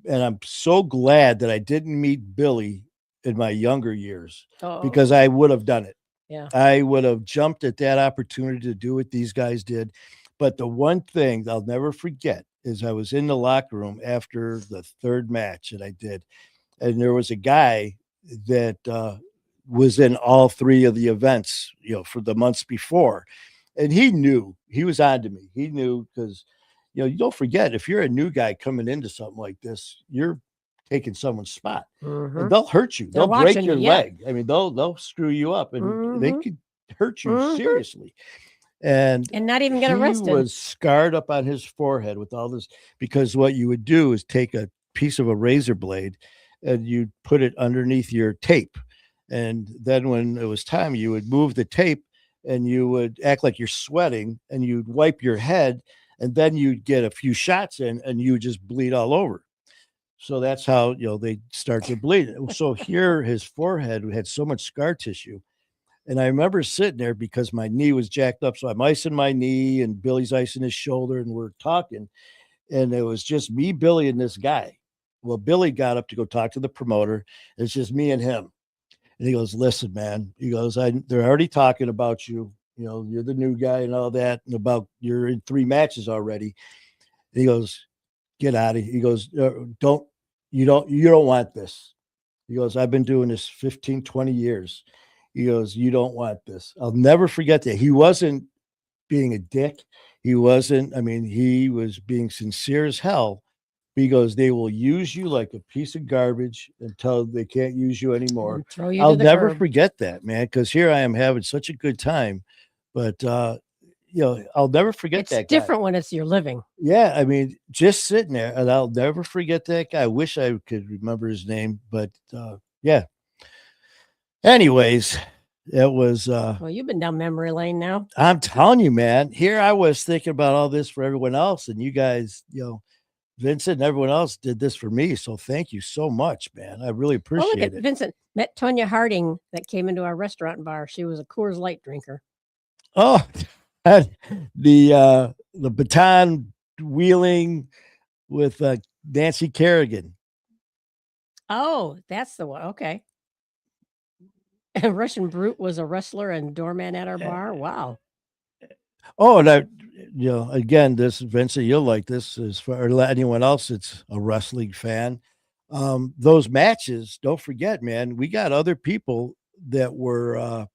Speaker 1: And I'm so glad that I didn't meet Billy in my younger years, because I would have done it.
Speaker 2: Yeah.
Speaker 1: I would have jumped at that opportunity to do what these guys did. But the one thing I'll never forget is I was in the locker room after the third match that I did, and there was a guy that was in all three of the events, for the months before. And he knew, he was on to me. He knew, because, you don't forget, if you're a new guy coming into something like this, you're taking someone's spot. And they'll hurt you. They'll break your leg. I mean, they'll screw you up, and they could hurt you
Speaker 2: Mhm.
Speaker 1: seriously. And
Speaker 2: not even get
Speaker 1: he
Speaker 2: arrested.
Speaker 1: was scarred up on his forehead with all this, because what you would do is take a piece of a razor blade and you'd put it underneath your tape. And then when it was time, you would move the tape and you would act like you're sweating and you'd wipe your head, and then you'd get a few shots in and you would just bleed all over. So that's how, they start to bleed. So here his forehead had so much scar tissue. And I remember sitting there because my knee was jacked up. So I'm icing my knee and Billy's icing his shoulder and we're talking. And it was just me, Billy, and this guy. Well, Billy got up to go talk to the promoter. It's just me and him. And he goes, "Listen, man," he goes, they're already talking about you. You're the new guy and all that, and about you're in 3 matches already. And he goes, "Get out of here." He goes, you don't want this." He goes, "I've been doing this 15, 20 years. He goes, "You don't want this." I'll never forget that. He wasn't being a dick. He wasn't, I mean, he was being sincere as hell. He goes, "They will use you like a piece of garbage until they can't use you anymore."
Speaker 2: And throw you
Speaker 1: I'll
Speaker 2: to the
Speaker 1: never
Speaker 2: curb.
Speaker 1: forget that, man, because here I am having such a good time. But I'll never forget
Speaker 2: It's
Speaker 1: that guy.
Speaker 2: different when it's your living.
Speaker 1: Yeah, I mean, just sitting there, and I'll never forget that guy. I wish I could remember his name, but yeah. Anyways, it was
Speaker 2: Well, you've been down memory lane now.
Speaker 1: I'm telling you, man, here I was thinking about all this for everyone else, and you guys, Vincent and everyone else did this for me. So thank you so much, man. I really
Speaker 2: Oh, look
Speaker 1: appreciate
Speaker 2: at
Speaker 1: it.
Speaker 2: Vincent. Met Tonya Harding that came into our restaurant and bar. She was a Coors Light drinker.
Speaker 1: Oh, the baton wheeling with Nancy Kerrigan.
Speaker 2: Oh, that's the one. Okay. And Russian Brute was a wrestler and doorman at our bar. Wow.
Speaker 1: Oh, and again, this Vincent, you'll like this as far as anyone else that's a wrestling fan. Those matches, don't forget, man, we got other people that were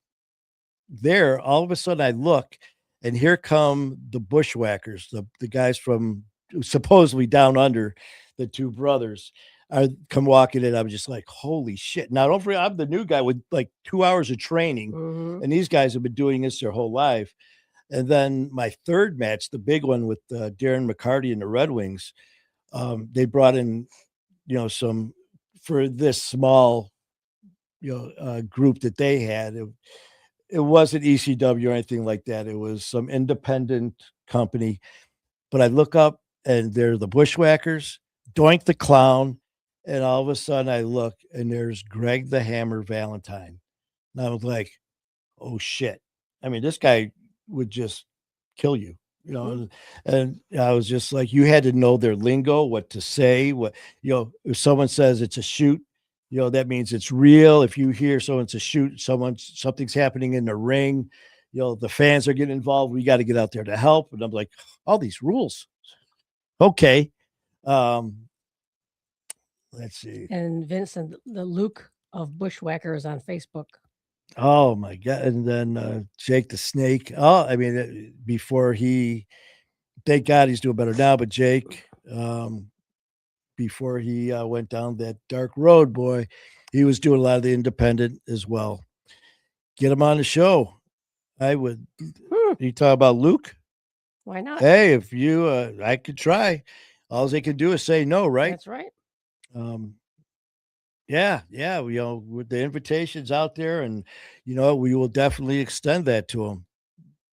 Speaker 1: there. All of a sudden, I look, and here come the Bushwhackers, the guys from supposedly down under, the 2 brothers. I come walking in. I'm just like, holy shit. Now, don't forget, I'm the new guy with like 2 hours of training,
Speaker 2: Mhm.
Speaker 1: and these guys have been doing this their whole life. And then my third match, the big one with Darren McCarty and the Red Wings, they brought in, some for this small, group that they had. It wasn't ECW or anything like that. It was some independent company. But I look up and they're the Bushwhackers, Doink the Clown. And all of a sudden I look and there's Greg the Hammer Valentine. And I was like, oh shit. I mean, this guy would just kill you, and I was just like, you had to know their lingo, what to say, if someone says it's a shoot, that means it's real. If you hear someone's a shoot, something's happening in the ring, the fans are getting involved. We got to get out there to help. And I'm like, all these rules. Okay. Let's see.
Speaker 2: And Vincent, the Luke of Bushwhackers on Facebook.
Speaker 1: Oh my God. And then Jake the Snake. Oh, I mean, thank God he's doing better now, but Jake, before he went down that dark road, boy, he was doing a lot of the independent as well. Get him on the show. I would. You talk about Luke?
Speaker 2: Why not?
Speaker 1: Hey, if I could try. All they could do is say no, right?
Speaker 2: That's right.
Speaker 1: Yeah, with the invitations out there, and we will definitely extend that to them.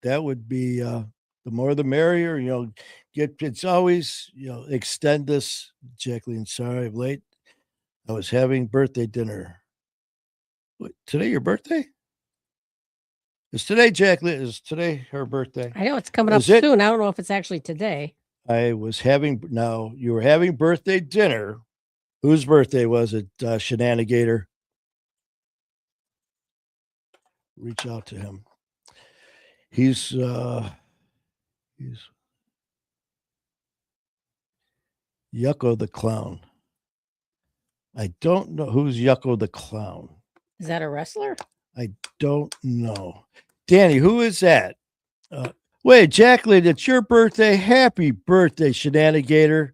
Speaker 1: That would be the more the merrier. It's always extend this. Jacqueline, sorry I'm late. I was having birthday dinner. What, today your birthday? Is today Jacqueline? Is today her birthday?
Speaker 2: I know it's coming up
Speaker 1: Is it?
Speaker 2: soon. I don't know if it's actually today.
Speaker 1: You were having birthday dinner. Whose birthday was it? Shenanigator. Reach out to him. He's Yucko the Clown. I don't know who's Yucko the Clown.
Speaker 2: Is that a wrestler?
Speaker 1: I don't know. Danny, who is that? Wait, Jacqueline, it's your birthday. Happy birthday, Shenanigator.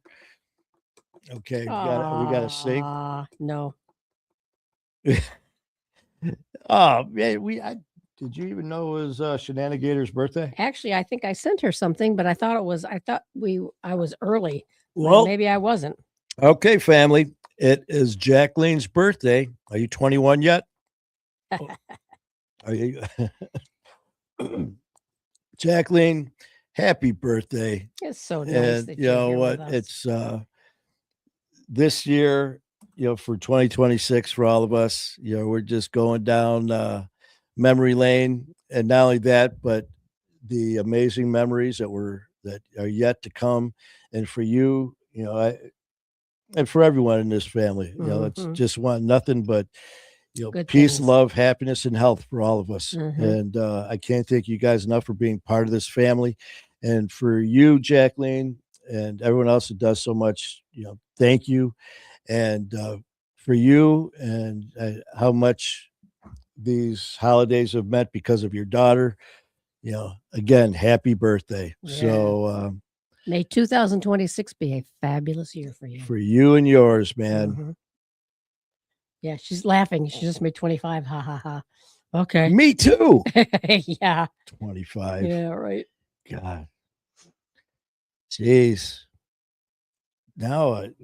Speaker 1: Okay, we got to sing.
Speaker 2: No.
Speaker 1: Oh man, Did you even know it was Shenanigator's birthday?
Speaker 2: Actually, I think I sent her something, but I thought I was early. But
Speaker 1: Well,
Speaker 2: maybe I wasn't.
Speaker 1: okay, family. It is Jacqueline's birthday. Are you 21 yet? Are you? Jacqueline, happy birthday.
Speaker 2: It's so nice
Speaker 1: And
Speaker 2: that
Speaker 1: you
Speaker 2: you're
Speaker 1: know
Speaker 2: here
Speaker 1: what?
Speaker 2: with us.
Speaker 1: It's this year, for 2026 for all of us, we're just going down memory lane. And not only that, but the amazing memories that are yet to come. And for you, and for everyone in this family, it's
Speaker 2: Mhm.
Speaker 1: just want nothing but
Speaker 2: Good
Speaker 1: peace,
Speaker 2: things.
Speaker 1: love, happiness, and health for all of us.
Speaker 2: Mhm.
Speaker 1: And I can't thank you guys enough for being part of this family. And for you, Jacqueline, and everyone else that does so much, thank you. And for you and how much these holidays have meant because of your daughter, again, happy birthday.
Speaker 2: Yeah.
Speaker 1: So
Speaker 2: May 2026 be a fabulous year for you.
Speaker 1: for you and yours, man.
Speaker 2: Mhm. Yeah, she's laughing. She just made 25. Ha ha ha. Okay.
Speaker 1: Me too.
Speaker 2: Yeah.
Speaker 1: 25.
Speaker 2: Yeah, right.
Speaker 1: God. Jeez. Now I'm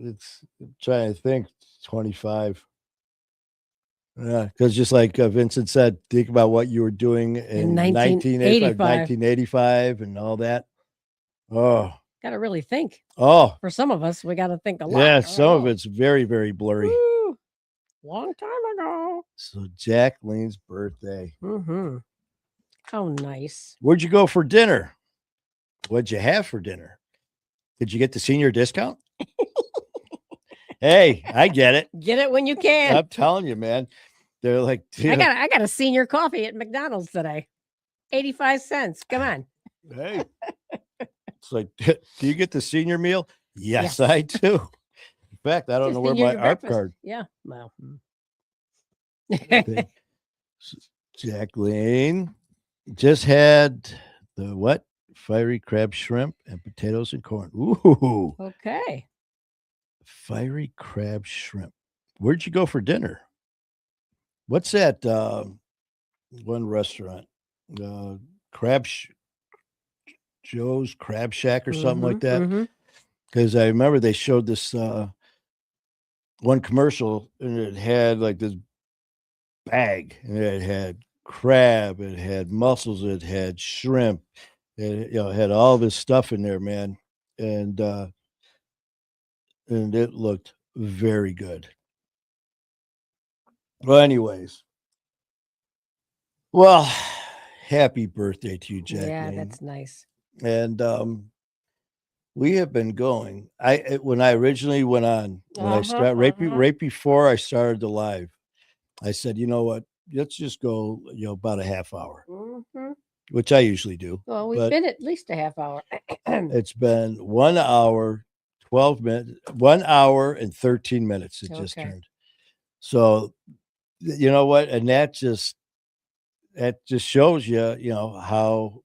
Speaker 1: trying to think 25. Yeah, because just like Vincent said, think about what you were doing in 1985, 1985 and all that. Oh,
Speaker 2: Got to really think.
Speaker 1: oh,
Speaker 2: For some of us, we got to think a lot.
Speaker 1: yeah,
Speaker 2: I don't
Speaker 1: some of
Speaker 2: know.
Speaker 1: it's very, very blurry.
Speaker 2: Woo. Long time ago.
Speaker 1: So Jacqueline's birthday.
Speaker 2: Mm-hmm. How nice.
Speaker 1: Where'd you go for dinner? What'd you have for dinner? Did you get the senior discount? Hey, I get it.
Speaker 2: Get it when you can.
Speaker 1: I'm telling you, man. They're like,
Speaker 2: I got a senior coffee at McDonald's today. 85 cents. Come on.
Speaker 1: hey. It's like, do you get the senior meal? Yes.
Speaker 2: Yes.
Speaker 1: I do. In fact, I don't
Speaker 2: Just
Speaker 1: know where
Speaker 2: senior
Speaker 1: my ARP
Speaker 2: breakfast.
Speaker 1: card.
Speaker 2: Yeah. Well.
Speaker 1: Okay. Jacqueline just had the what? Fiery crab shrimp and potatoes and corn. Ooh.
Speaker 2: Okay.
Speaker 1: Fiery crab shrimp. Where'd you go for dinner? What's that one restaurant? Crab Joe's Crab Shack or something like that.
Speaker 2: Mhm.
Speaker 1: Because I remember they showed this one commercial and it had like this bag and it had crab, it had mussels, it had shrimp, it had all this stuff in there, man. And it looked very good. Well, anyways. Well, happy birthday to you,
Speaker 2: Yeah,
Speaker 1: Jacqueline.
Speaker 2: that's nice.
Speaker 1: And we have been going. When I originally went on, when I started right before I started the live, I said, you know what? Let's just go, about a half hour, which I usually do.
Speaker 2: Well, we've
Speaker 1: But
Speaker 2: been at least a half hour.
Speaker 1: it's been 1 hour, 12 minutes, 1 hour and 13 minutes. It just
Speaker 2: Okay.
Speaker 1: turned. So, you know what? And that just shows you, how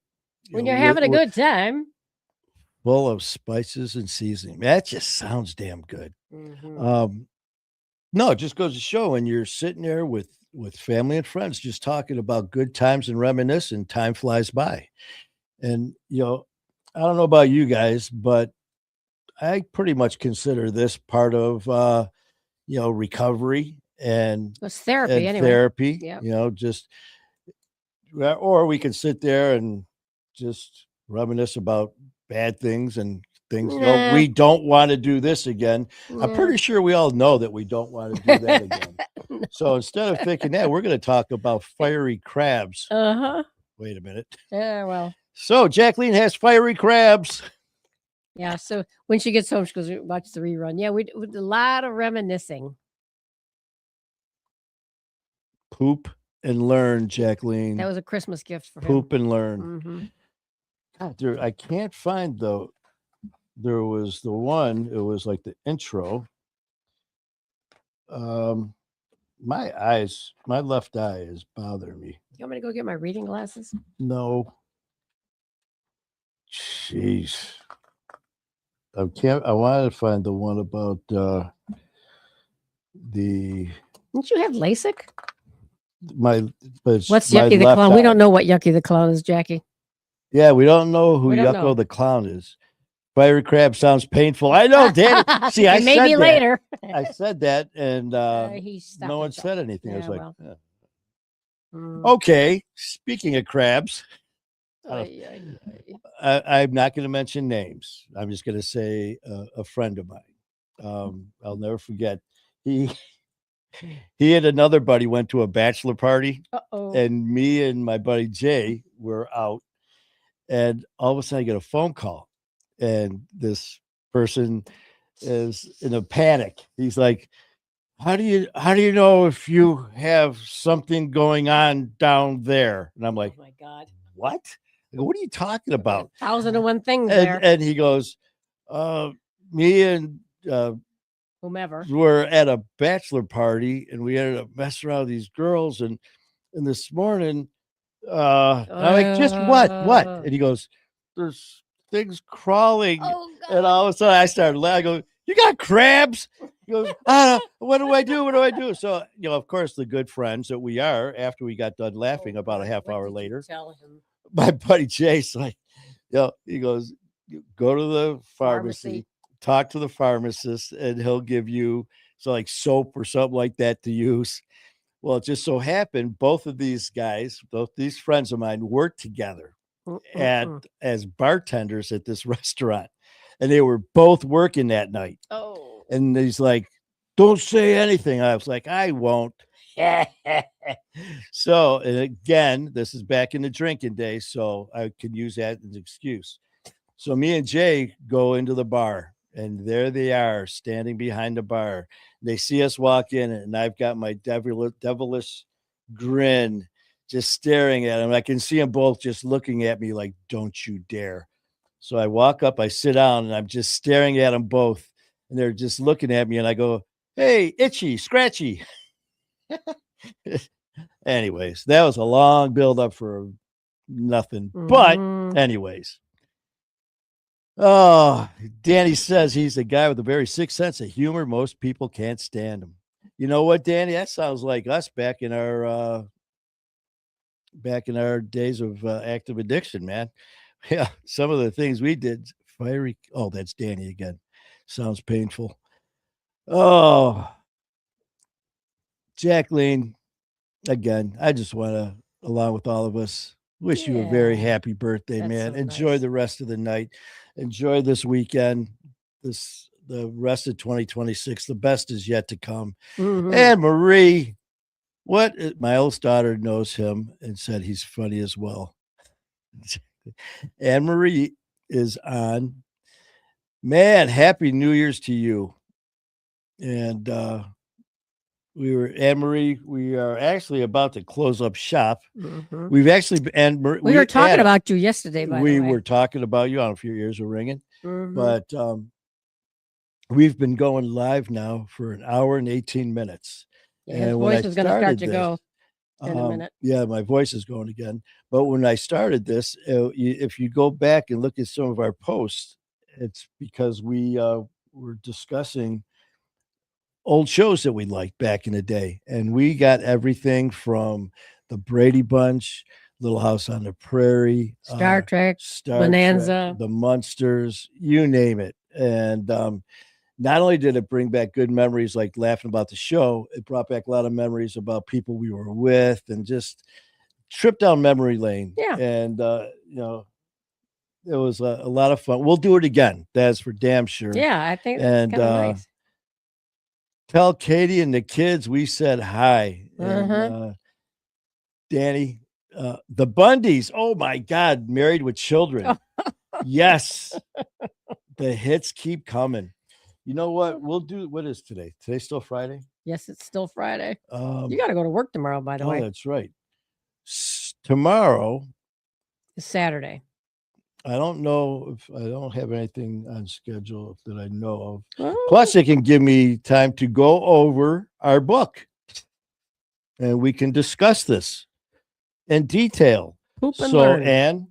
Speaker 2: When you're having a good time.
Speaker 1: full of spices and seasoning. That just sounds damn good.
Speaker 2: Mhm.
Speaker 1: No, it just goes to show when you're sitting there with family and friends, just talking about good times and reminiscing, time flies by. And I don't know about you guys, but I pretty much consider this part of recovery and
Speaker 2: It's therapy anyway.
Speaker 1: therapy.
Speaker 2: Yep.
Speaker 1: Just or we can sit there and just reminisce about bad things and things.
Speaker 2: Nah.
Speaker 1: We don't want to do this again. I'm
Speaker 2: Yeah.
Speaker 1: pretty sure we all know that we don't want to do that again. So instead of thinking that, we're going to talk about fiery crabs. Wait a minute.
Speaker 2: Yeah, well.
Speaker 1: So Jacqueline has fiery crabs.
Speaker 2: Yeah, so when she gets home, she goes watch the rerun. Yeah, we did a lot of reminiscing.
Speaker 1: Poop and learn, Jacqueline.
Speaker 2: That was a Christmas gift for him.
Speaker 1: Poop and learn.
Speaker 2: Mm-hmm.
Speaker 1: God, I can't find there was the one, it was like the intro. My left eye is bothering me.
Speaker 2: You want me to go get my reading glasses?
Speaker 1: No. Jeez. I wanted to find the one about the
Speaker 2: Didn't you have LASIK? What's
Speaker 1: my
Speaker 2: Yucky the
Speaker 1: left
Speaker 2: Clown? We
Speaker 1: eye.
Speaker 2: don't know what Yucky the Clown is, Jackie.
Speaker 1: Yeah, we don't know who
Speaker 2: We don't
Speaker 1: Yucko
Speaker 2: know.
Speaker 1: the Clown is. Fiery Crab sounds painful. I know, Danny. See, I
Speaker 2: It
Speaker 1: said
Speaker 2: may be
Speaker 1: that.
Speaker 2: later.
Speaker 1: I said that, and
Speaker 2: He stopped
Speaker 1: no one
Speaker 2: himself.
Speaker 1: said anything. I was
Speaker 2: Yeah,
Speaker 1: like,
Speaker 2: well.
Speaker 1: "Yeah."
Speaker 2: Mm.
Speaker 1: Okay. Speaking of crabs,
Speaker 2: Ay, ay, ay.
Speaker 1: I'm not going to mention names. I'm just going to say a friend of mine. I'll never forget. He he and another buddy went to a bachelor party,
Speaker 2: Uh-oh.
Speaker 1: and me and my buddy Jay were out, and all of a sudden I get a phone call, and this person is in a panic. He's like, how do you know if you have something going on down there? And I'm like,
Speaker 2: Oh my God.
Speaker 1: what? I go, what are you talking about?
Speaker 2: 1,001 things there.
Speaker 1: And he goes, me and
Speaker 2: Whomever.
Speaker 1: were at a bachelor party, and we ended up messing around with these girls, and this morning I'm like, just what? And he goes, there's things crawling.
Speaker 2: Oh
Speaker 1: And
Speaker 2: God.
Speaker 1: all of a sudden I started laughing. I go, you got crabs? He goes, what do I do? What do I do? So, of course, the good friends that we are, after we got done laughing
Speaker 2: Oh,
Speaker 1: about a
Speaker 2: God.
Speaker 1: half
Speaker 2: What
Speaker 1: hour
Speaker 2: did you
Speaker 1: later,
Speaker 2: tell him?
Speaker 1: my buddy Jay's like, he goes, go to the pharmacy, talk to the pharmacist, and he'll give you like soap or something like that to use. Well, it just so happened both of these guys, both these friends of mine, worked together as bartenders at this restaurant, and they were both working that night.
Speaker 2: Oh.
Speaker 1: And he's like, don't say anything. I was like, I won't. So, and again, this is back in the drinking days, so I can use that as an excuse. So me and Jay go into the bar, and there they are standing behind the bar. They see us walk in, and I've got my devilish grin just staring at them. I can see them both just looking at me like, don't you dare. So I walk up, I sit down, and I'm just staring at them both. And they're just looking at me, and I go, hey, itchy, scratchy. Anyways, that was a long build up for nothing. But anyways. Oh, Danny says he's a guy with a very sick sense of humor. Most people can't stand him. You know what, Danny? That sounds like us back in our days of active addiction, man. Yeah, some of the things we did. Fiery. Oh, that's Danny again. Sounds painful. Oh, Jacqueline, again, I just want to, along with all of us, wish you a very happy birthday, man.
Speaker 2: so
Speaker 1: Enjoy
Speaker 2: nice.
Speaker 1: the rest of the night. Enjoy this weekend. The rest of 2026. The best is yet to come. And Marie, my oldest daughter knows him and said he's funny as well. Anne Marie is on. Man, happy New Year's to you. And Anne Marie, we are actually about to close up shop. We've actually, we
Speaker 2: were talking about you yesterday, by the way.
Speaker 1: We were talking about you. I don't know if your ears are ringing, but we've been going live now for an hour and 18 minutes.
Speaker 2: Yeah, his voice is going to start to go in a minute.
Speaker 1: Yeah, my voice is going again. But when I started this, if you go back and look at some of our posts, it's because we were discussing old shows that we liked back in the day. And we got everything from the Brady Bunch, Little House on the Prairie,
Speaker 2: Star Trek, Bonanza,
Speaker 1: the Munsters, you name it. And not only did it bring back good memories like laughing about the show, it brought back a lot of memories about people we were with and just trip down memory lane.
Speaker 2: Yeah.
Speaker 1: And, it was a lot of fun. We'll do it again. That's for damn sure.
Speaker 2: Yeah, I think that's kind of nice.
Speaker 1: Tell Katie and the kids we said hi. And, Danny, the Bundys. Oh my God, Married with Children. Yes. The hits keep coming. You know what? We'll do. What is today? Today's still Friday?
Speaker 2: Yes, it's still Friday. You got to go to work tomorrow, by the way.
Speaker 1: Oh, that's right. Tomorrow
Speaker 2: is Saturday.
Speaker 1: I don't know if I don't have anything on schedule that I know of. Plus, it can give me time to go over our book and we can discuss this in detail.
Speaker 2: Learn.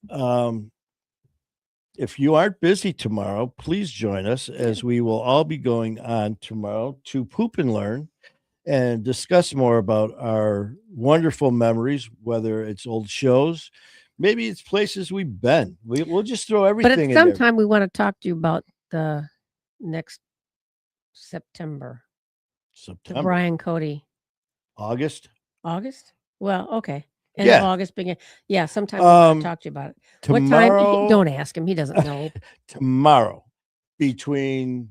Speaker 1: And if you aren't busy tomorrow, please join us as we will all be going on tomorrow to Poop and Learn. and discuss more about our wonderful memories, whether it's old shows, maybe it's places we've been. We'll just throw
Speaker 2: But
Speaker 1: everything
Speaker 2: at
Speaker 1: in
Speaker 2: some
Speaker 1: there.
Speaker 2: time, we want to talk to you about the next September, the
Speaker 1: September,
Speaker 2: Brian Cody
Speaker 1: August.
Speaker 2: August. Well, okay. End of
Speaker 1: Yeah.
Speaker 2: August, begin. Yeah, sometime we want
Speaker 1: Um,
Speaker 2: to talk to you about it. What time?
Speaker 1: tomorrow,
Speaker 2: Don't ask him. He doesn't know.
Speaker 1: tomorrow, between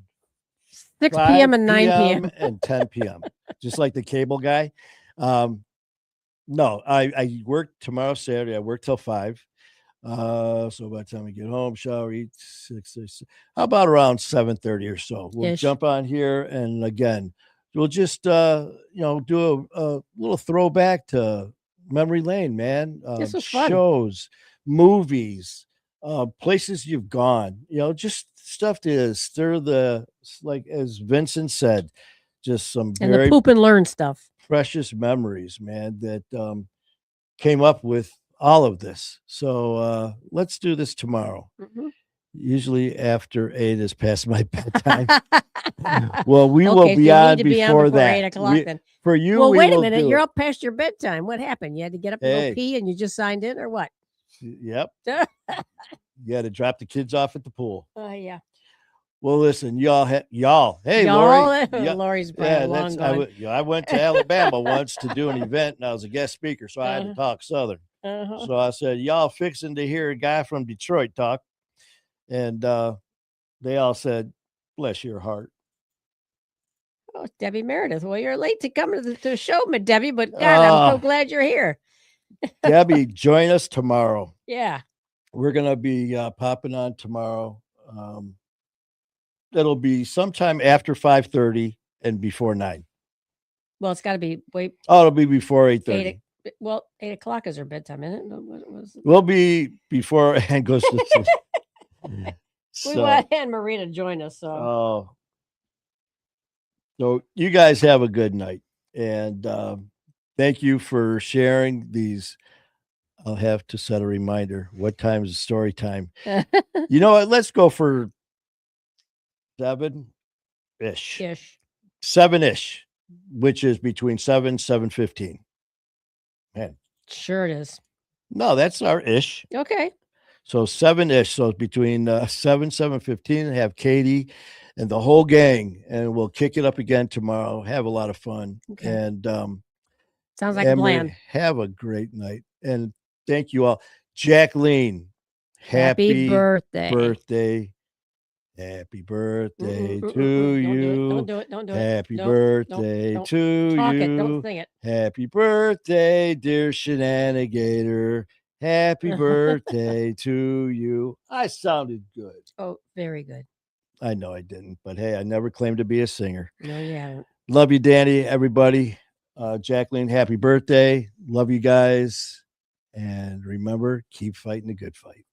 Speaker 2: 6
Speaker 1: 5
Speaker 2: p.m. and 9
Speaker 1: p.m.
Speaker 2: p.m.
Speaker 1: and 10 p.m. Just like the cable guy. No, I work tomorrow, Saturday. I work till 5. So by the time we get home, shower, eat, 6, how about around 7:30 or so? We'll
Speaker 2: Ish.
Speaker 1: jump on here, and again, we'll just do a little throwback to memory lane, man.
Speaker 2: This was fun.
Speaker 1: Shows, movies, places you've gone. Just stuff to stir the, like as Vincent said, just some
Speaker 2: And the
Speaker 1: very
Speaker 2: poop and learn stuff.
Speaker 1: precious memories, man, that came up with all of this. So let's do this tomorrow.
Speaker 2: Mhm.
Speaker 1: Usually after 8 is past my bedtime. Well, we will
Speaker 2: Okay, so
Speaker 1: be
Speaker 2: you
Speaker 1: on
Speaker 2: need to be on
Speaker 1: before
Speaker 2: before
Speaker 1: that.
Speaker 2: 8 o'clock
Speaker 1: We-
Speaker 2: then.
Speaker 1: For you,
Speaker 2: Well,
Speaker 1: we
Speaker 2: wait a
Speaker 1: will
Speaker 2: minute.
Speaker 1: do
Speaker 2: You're
Speaker 1: it.
Speaker 2: up past your bedtime. What happened? You had to get up and
Speaker 1: Hey.
Speaker 2: go pee, and you just signed in, or what?
Speaker 1: Yep. You got to drop the kids off at the pool.
Speaker 2: Yeah.
Speaker 1: Well, listen, y'all. Hey,
Speaker 2: Y'all,
Speaker 1: Lori. Yeah,
Speaker 2: Lori's probably long gone.
Speaker 1: I went to Alabama once to do an event, and I was a guest speaker, so I had to
Speaker 2: Uh-huh.
Speaker 1: talk Southern.
Speaker 2: Uh-huh.
Speaker 1: So I said, y'all fixing to hear a guy from Detroit talk. And they all said, bless your heart.
Speaker 2: Oh, Debbie Meredith. Well, you're late to come to the show, Debbie, but God, I'm so glad you're here.
Speaker 1: Debbie, join us tomorrow.
Speaker 2: Yeah.
Speaker 1: We're going to be popping on tomorrow. It'll be sometime after 5:30 and before 9.
Speaker 2: Well, it's got to be
Speaker 1: It'll be before 8:30.
Speaker 2: 8 o'clock is her bedtime, isn't it? What was it?
Speaker 1: We'll be before Ann goes to sleep.
Speaker 2: We want Anne Marie to join us. So
Speaker 1: So you guys have a good night. And thank you for sharing these. I'll have to set a reminder. What time is story time? You know what? Let's go for 7-ish. 7-ish, which is between 7:15. Man.
Speaker 2: Sure it is.
Speaker 1: No, that's our ish.
Speaker 2: Okay.
Speaker 1: So 7-ish. So it's between 7:15. Have Katie and the whole gang, and we'll kick it up again tomorrow. Have a lot of fun.
Speaker 2: Okay.
Speaker 1: And
Speaker 2: sounds like a plan.
Speaker 1: Have a great night. And thank you all. Jacqueline, happy birthday. Happy birthday to you.
Speaker 2: Don't do it. Don't do it.
Speaker 1: Happy birthday
Speaker 2: don't
Speaker 1: to
Speaker 2: talk
Speaker 1: you.
Speaker 2: it. Don't sing it.
Speaker 1: Happy birthday, dear Shenanigator. Happy birthday to you. I sounded good.
Speaker 2: Oh, very good.
Speaker 1: I know I didn't, but hey, I never claimed to be a singer.
Speaker 2: No, you haven't.
Speaker 1: Love you, Danny, everybody. Jacqueline, happy birthday. Love you guys. And remember, keep fighting the good fight.